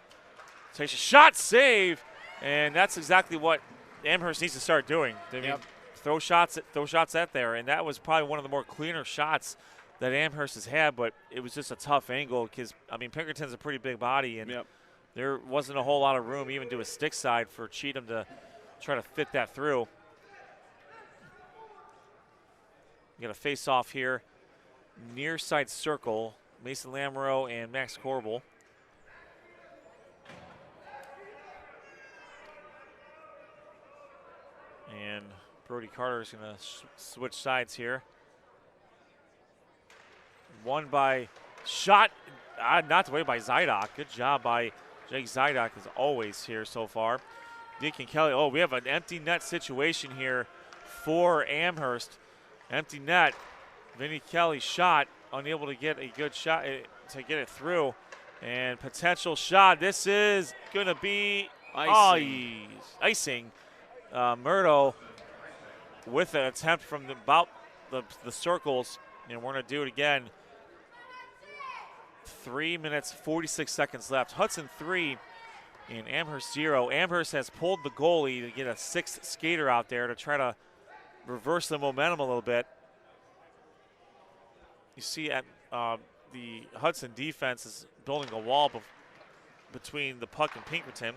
S5: takes a shot, save, and that's exactly what Amherst needs to start doing. I mean, throw shots at there, and that was probably one of the more cleaner shots that Amherst has had, but it was just a tough angle because, I mean, Pinkerton's a pretty big body, and there wasn't a whole lot of room even to a stick side for Cheatham to try to fit that through. You got a face-off here, near side circle, Mason Lamoureux and Max Corbel. And Brody Carter is going to switch sides here. Won by shot, knocked away by Zydok. Good job by Jake Zydok as always here so far. Deacon Kelly, we have an empty net situation here for Amherst. Empty net. Vinny Kelly shot, unable to get a good shot to get it through. And potential shot. This is going to be icing. Murdo with an attempt from about the circles. And we're going to do it again. 3 minutes, 46 seconds left. Hudson 3 and Amherst 0. Amherst has pulled the goalie to get a 6th skater out there to try to reverse the momentum a little bit. You see at the Hudson defense is building a wall between the puck and Pinkerton.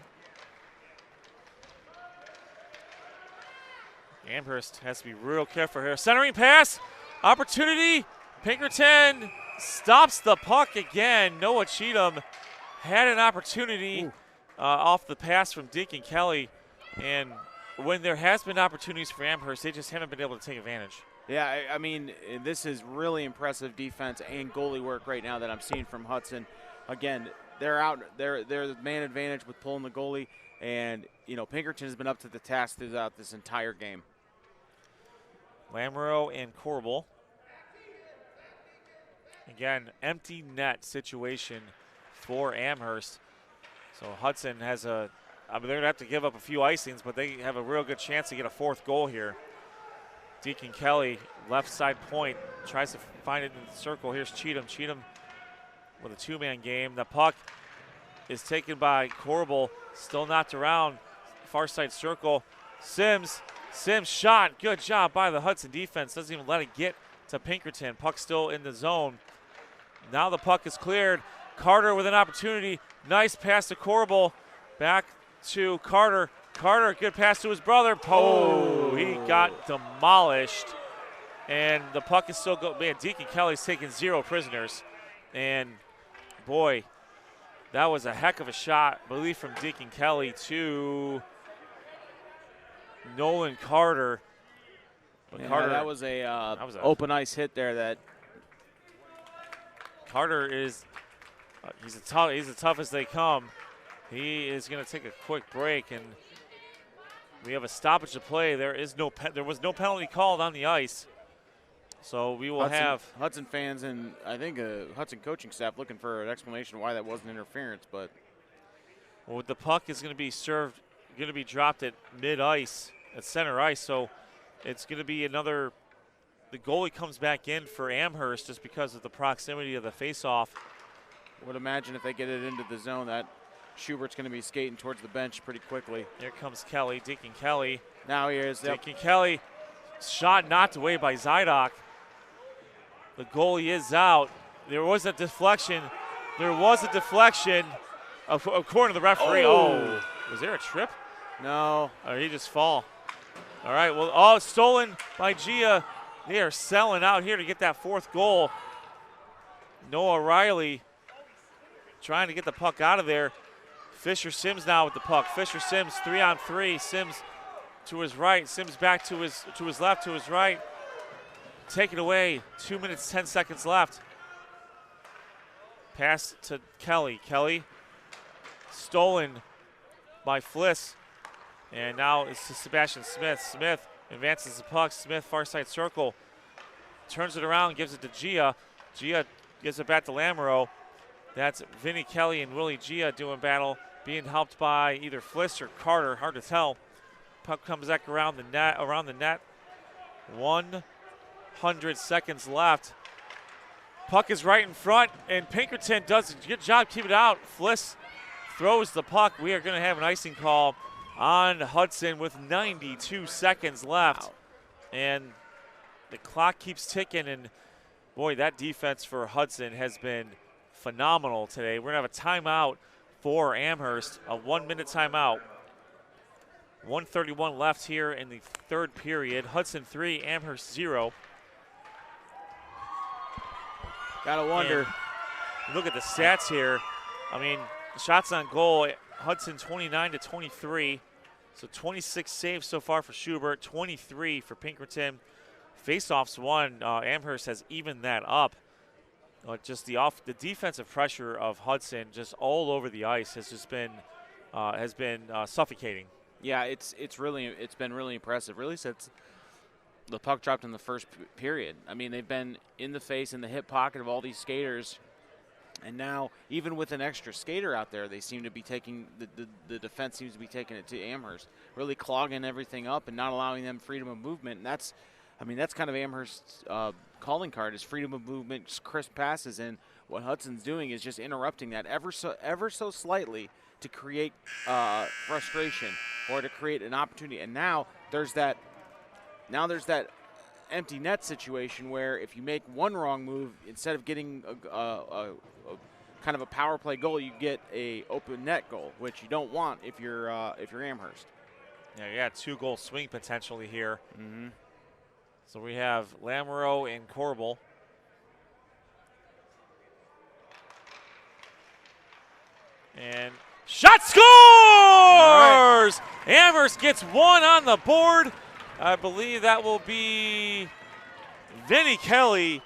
S5: Amherst has to be real careful here. Centering pass, opportunity. Pinkerton stops the puck again. Noah Cheatham had an opportunity off the pass from Deacon Kelly. And when there has been opportunities for Amherst, they just haven't been able to take advantage.
S7: Yeah, I mean, this is really impressive defense and goalie work right now that I'm seeing from Hudson. Again, they're the man advantage with pulling the goalie, and Pinkerton has been up to the task throughout this entire game.
S5: Lamoureux and Corbel. Again, empty net situation for Amherst. So Hudson has they're going to have to give up a few icings, but they have a real good chance to get a 4th goal here. Deacon Kelly, left side point, tries to find it in the circle. Here's Cheatham. Cheatham with a 2-man game. The puck is taken by Corbel, still knocked around. Far side circle. Sims shot. Good job by the Hudson defense. Doesn't even let it get to Pinkerton. Puck still in the zone. Now the puck is cleared. Carter with an opportunity. Nice pass to Corbel. Back to Carter. Carter, good pass to his brother. Oh, he got demolished. And the puck is still going. Man, Deacon Kelly's taking 0 prisoners. And, boy, that was a heck of a shot, I believe, from Deacon Kelly to Nolan Carter.
S7: Yeah,
S5: Carter,
S7: that was a open ice hit there. That
S5: Carter is he's the toughest they come. He is going to take a quick break, and we have a stoppage to play. There was no penalty called on the ice, so we will have
S7: Hudson fans and I think Hudson coaching staff looking for an explanation why that wasn't interference. But
S5: the puck is going to be dropped at mid-ice, at center ice. So it's going to be the goalie comes back in for Amherst just because of the proximity of the face-off.
S7: I would imagine if they get it into the zone that Schubert's going to be skating towards the bench pretty quickly.
S5: Here comes Kelly, Deacon Kelly.
S7: Now he is.
S5: Deacon Kelly, shot knocked away by Zydok. The goalie is out. There was a deflection. According to the referee. Oh, was there a trip?
S7: No.
S5: Or he just fall. All right, well, stolen by Gia. They are selling out here to get that 4th goal. Noah Riley trying to get the puck out of there. Fisher Sims now with the puck. Fisher Sims 3-on-3. Sims to his right. Sims back to his left, to his right. Taken away. 2 minutes, 10 seconds left. Pass to Kelly. Kelly stolen by Fliss. And now it's to Sebastian Smith. Smith advances the puck. Smith far side circle. Turns it around, gives it to Gia. Gia gives it back to Lamoureux. That's Vinny Kelly and Willie Gia doing battle, being helped by either Fliss or Carter. Hard to tell. Puck comes back around the net. 100 seconds left. Puck is right in front, and Pinkerton does a good job keeping it out. Fliss throws the puck. We are going to have an icing call on Hudson with 92 seconds left. Wow. And the clock keeps ticking, and boy, that defense for Hudson has been phenomenal today. We're going to have a timeout for Amherst, a 1-minute timeout. 1:31 left here in the 3rd period. Hudson 3, Amherst 0.
S7: Gotta wonder.
S5: And look at the stats here. I mean, shots on goal, Hudson 29-23. So 26 saves so far for Schubert, 23 for Pinkerton. Face-offs won. Amherst has evened that up. Just the defensive pressure of Hudson just all over the ice has just been suffocating.
S7: Yeah, it's been really impressive, really, since the puck dropped in the first period. I mean, they've been in the face, in the hip pocket of all these skaters, and now even with an extra skater out there, they seem to be taking the defense seems to be taking it to Amherst, really clogging everything up and not allowing them freedom of movement. And that's kind of Amherst's calling card is freedom of movement, crisp passes, and what Hudson's doing is just interrupting that ever so slightly to create frustration or to create an opportunity. And now there's that empty net situation where if you make one wrong move, instead of getting a kind of a power play goal, you get a open net goal, which you don't want if you're Amherst.
S5: Yeah, you got 2-goal swing potentially here.
S7: Mm-hmm.
S5: So we have Lamoureux and Corbel. And shot scores! Right. Amherst gets 1 on the board. I believe that will be Vinny Kelly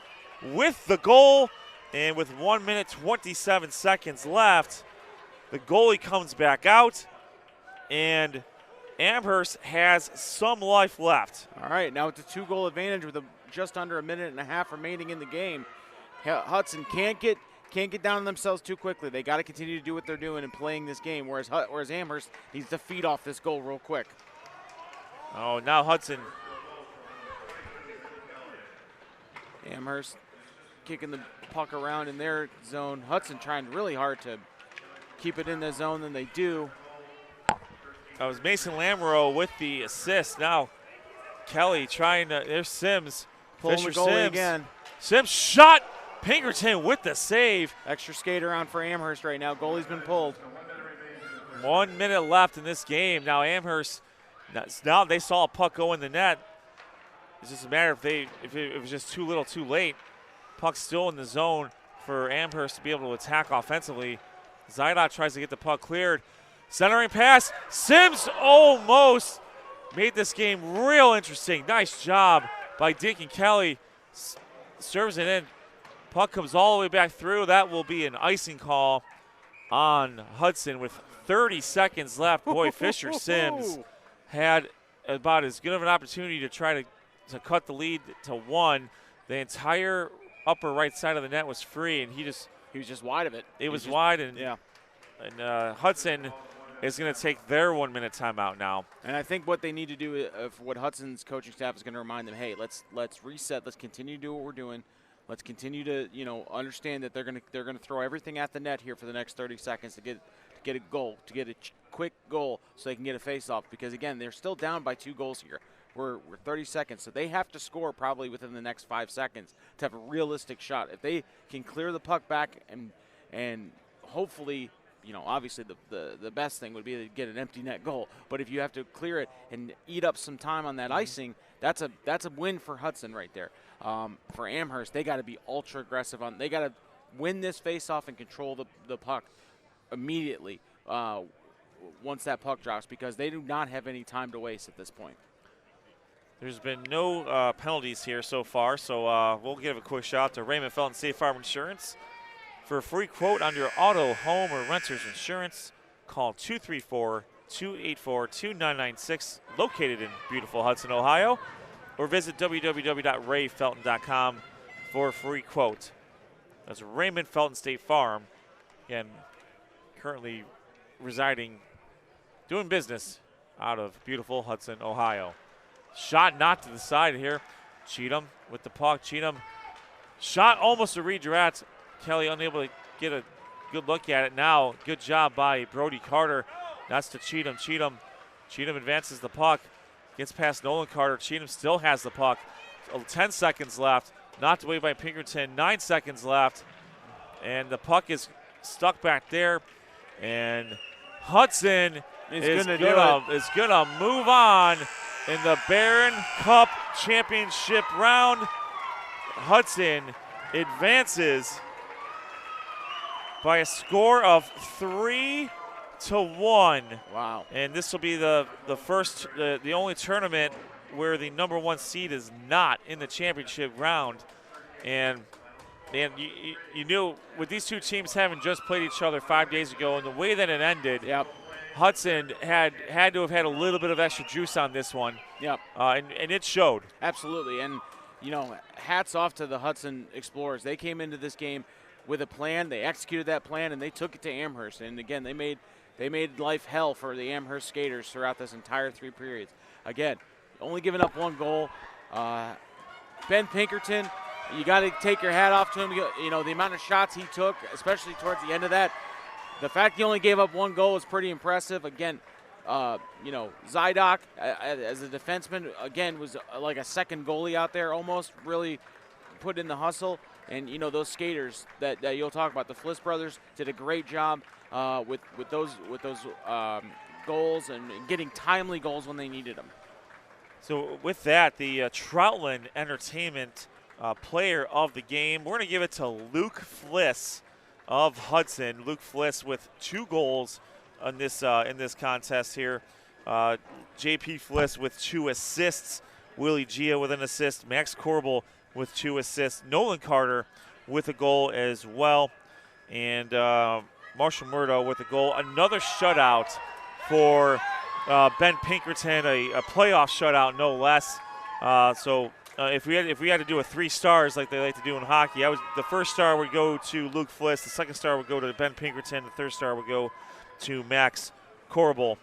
S5: with the goal. And with 1 minute, 27 seconds left, the goalie comes back out. And Amherst has some life left.
S7: All right, now it's a 2-goal advantage with just under a minute and a half remaining in the game. Hudson can't get down on themselves too quickly. They got to continue to do what they're doing and playing this game, whereas Amherst needs to feed off this goal real quick.
S5: Oh, now Hudson.
S7: Amherst kicking the puck around in their zone. Hudson trying really hard to keep it in the zone than they do.
S5: That was Mason Lamoureux with the assist. Now Kelly trying to, there's Sims.
S7: Pulling the goalie again.
S5: Sims shot Pinkerton with the save.
S7: Extra skater on for Amherst right now. Goalie's been pulled.
S5: 1 minute left in this game. Now Amherst, now they saw a puck go in the net. It's just a matter if it was just too little too late. Puck's still in the zone for Amherst to be able to attack offensively. Zydok tries to get the puck cleared. Centering pass. Sims almost made this game real interesting. Nice job by Deacon Kelly. Serves it in. Puck comes all the way back through. That will be an icing call on Hudson with 30 seconds left. Boy, Fisher Sims had about as good of an opportunity to try to cut the lead to 1. The entire upper right side of the net was free, and he was
S7: just wide of it.
S5: It was wide, and Hudson is going to take their 1 minute timeout now.
S7: And I think what they need to do, what Hudson's coaching staff is going to remind them, hey, let's reset. Let's continue to do what we're doing. Let's continue to understand that they're going to throw everything at the net here for the next 30 seconds to get a goal, to get a quick goal, so they can get a face-off. Because again, they're still down by 2 goals here. We're 30 seconds, so they have to score probably within the next 5 seconds to have a realistic shot. If they can clear the puck back and hopefully, obviously the best thing would be to get an empty net goal. But if you have to clear it and eat up some time on that icing, that's a win for Hudson right there. For Amherst, they got to be ultra aggressive they got to win this face-off and control the puck immediately once that puck drops, because they do not have any time to waste at this point.
S5: There's been no penalties here so far, so we'll give a quick shout out to Raymond Felton State Farm Insurance. For a free quote on your auto, home, or renter's insurance, call 234-284-2996, located in beautiful Hudson, Ohio, or visit www.rayfelton.com for a free quote. That's Raymond Felton State Farm, again, currently doing business out of beautiful Hudson, Ohio. Shot not to the side here. Cheatham with the puck. Cheatham shot almost a redirect. Kelly unable to get a good look at it now. Good job by Brody Carter. That's to Cheatham. Cheatham advances the puck. Gets past Nolan Carter. Cheatham still has the puck. 10 seconds left. Knocked away by Pinkerton. 9 seconds left. And the puck is stuck back there. And Hudson is going to move on in the Barron Cup Championship round. Hudson advances by a score of 3-1.
S7: Wow.
S5: And this will be the only tournament where the number 1 seed is not in the championship round. And you knew with these two teams having just played each other 5 days ago and the way that it ended, Hudson had to have had a little bit of extra juice on this one.
S7: Yep.
S5: And it showed.
S7: Absolutely. And, hats off to the Hudson Explorers. They came into this game with a plan. They executed that plan, and they took it to Amherst. And, again, they made life hell for the Amherst skaters throughout this entire 3 periods. Again, only giving up 1 goal. Ben Pinkerton, you got to take your hat off to him. The amount of shots he took, especially towards the end of that. The fact he only gave up 1 goal is pretty impressive. Again, Zydok, as a defenseman, again, was like a second goalie out there almost, really put in the hustle. And, those skaters that you'll talk about, the Fliss brothers, did a great job with those goals and getting timely goals when they needed them.
S5: So with that, the Troutland Entertainment player of the game, we're going to give it to Luke Fliss of Hudson. Luke Fliss with 2 goals in this contest here. JP Fliss with 2 assists. Willie Gia with an assist. Max Corbel with 2 assists. Nolan Carter with a goal as well. And Marshall Murdo with a goal. Another shutout for Ben Pinkerton, a playoff shutout, no less. If we had to do a 3 stars like they like to do in hockey, the first star would go to Luke Fliss, the second star would go to Ben Pinkerton, the third star would go to Max Corbel.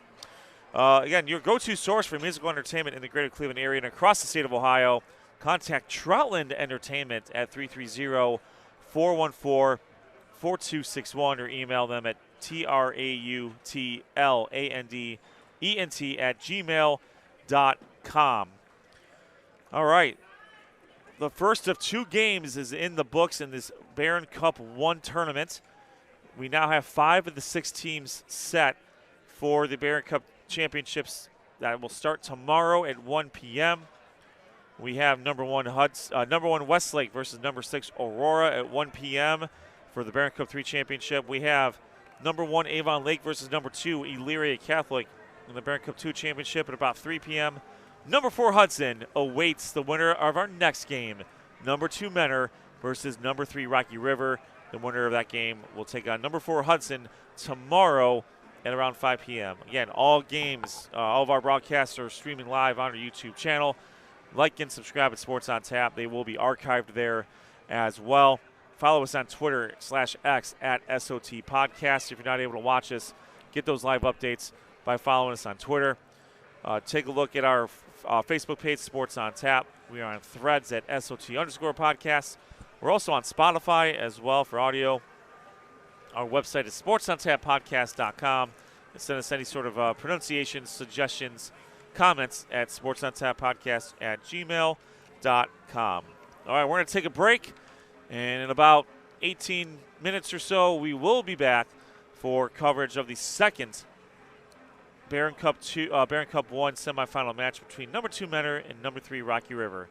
S5: Again, your go-to source for musical entertainment in the greater Cleveland area and across the state of Ohio. Contact Troutland Entertainment at 330-414-4261 or email them at troutlandent@gmail.com. All right. The first of 2 games is in the books in this Barron Cup 1 tournament. We now have 5 of the 6 teams set for the Barron Cup championships that will start tomorrow at 1 p.m. We have number 1 Westlake versus number 6 Aurora at 1 p.m. for the Barron Cup 3 championship. We have number 1 Avon Lake versus number 2 Elyria Catholic in the Barron Cup 2 championship at about 3 p.m. Number 4 Hudson awaits the winner of our next game. Number 2 Menor versus number 3 Rocky River. The winner of that game will take on number 4 Hudson tomorrow at around 5 p.m. Again, all games, all of our broadcasts are streaming live on our YouTube channel. Like and subscribe at Sports on Tap. They will be archived there as well. Follow us on Twitter/X at SOT Podcast. If you're not able to watch us, get those live updates by following us on Twitter. Take a look at our Facebook page, Sports on Tap. We are on Threads at SOT_podcast. We're also on Spotify as well for audio. Our website is sportsontappodcast.com. And send us any sort of pronunciation, suggestions, comments at sportsontappodcast@gmail.com. All right, we're going to take a break. And in about 18 minutes or so, we will be back for coverage of the second Barron Cup 1 semifinal match between number 2 Menor and number 3 Rocky River.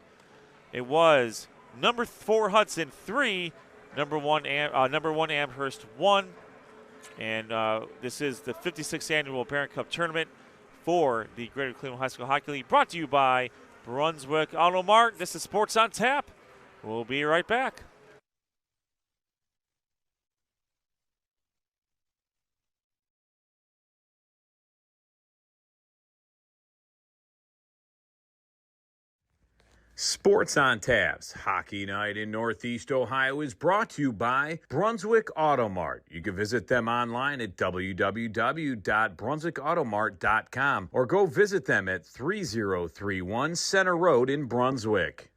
S5: It was number 4 Hudson 3, number 1 Amherst 1, and this is the 56th annual Barron Cup tournament for the Greater Cleveland High School Hockey League, brought to you by Brunswick Auto Mart. This is Sports on Tap. We'll be right back.
S1: Sports on Tap's Hockey Night in Northeast Ohio is brought to you by Brunswick Auto Mart. You can visit them online at www.brunswickautomart.com or go visit them at 3031 Center Road in Brunswick.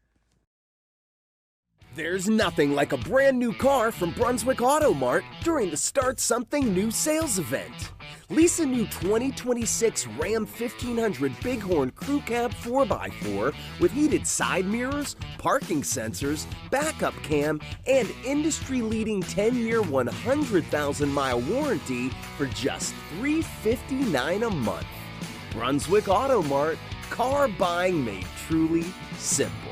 S2: There's nothing like a brand new car from Brunswick Auto Mart during the Start Something New sales event. Lease a new 2026 Ram 1500 Bighorn Crew Cab 4x4 with heated side mirrors, parking sensors, backup cam, and industry-leading 10-year, 100,000-mile warranty for just $359 a month. Brunswick Auto Mart, car buying made truly simple.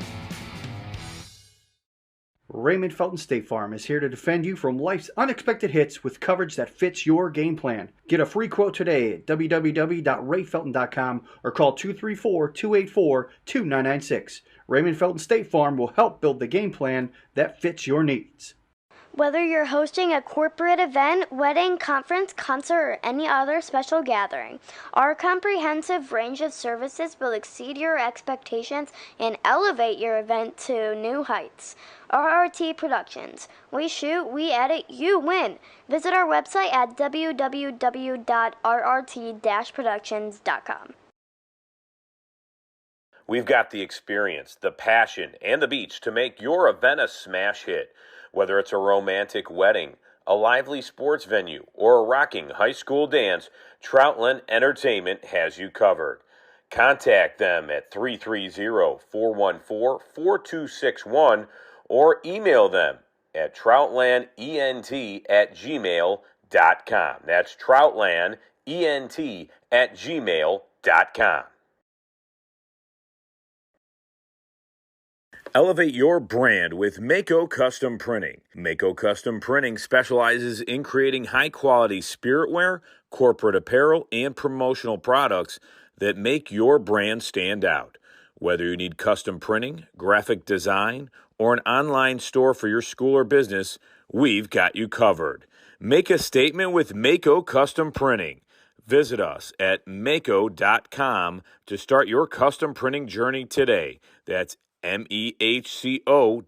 S3: Raymond Felton State Farm is here to defend you from life's unexpected hits with coverage that fits your game plan. Get a free quote today at www.rayfelton.com or call 234-284-2996. Raymond Felton State Farm will help build the game plan that fits your needs.
S4: Whether you're hosting a corporate event, wedding, conference, concert, or any other special gathering, our comprehensive range of services will exceed your expectations and elevate your event to new heights. RRT Productions. We shoot, we edit, you win. Visit our website at www.rrt-productions.com.
S1: We've got the experience, the passion, and the beach to make your event a smash hit. Whether it's a romantic wedding, a lively sports venue, or a rocking high school dance, Troutland Entertainment has you covered. Contact them at 330-414-4261 or email them at troutlandent@gmail.com. That's troutlandent@gmail.com. Elevate your brand with Mako Custom Printing. Mako Custom Printing specializes in creating high-quality spiritware, corporate apparel, and promotional products that make your brand stand out. Whether you need custom printing, graphic design, or an online store for your school or business, we've got you covered. Make a statement with Mako Custom Printing. Visit us at mako.com to start your custom printing journey today. That's MEHCO.com.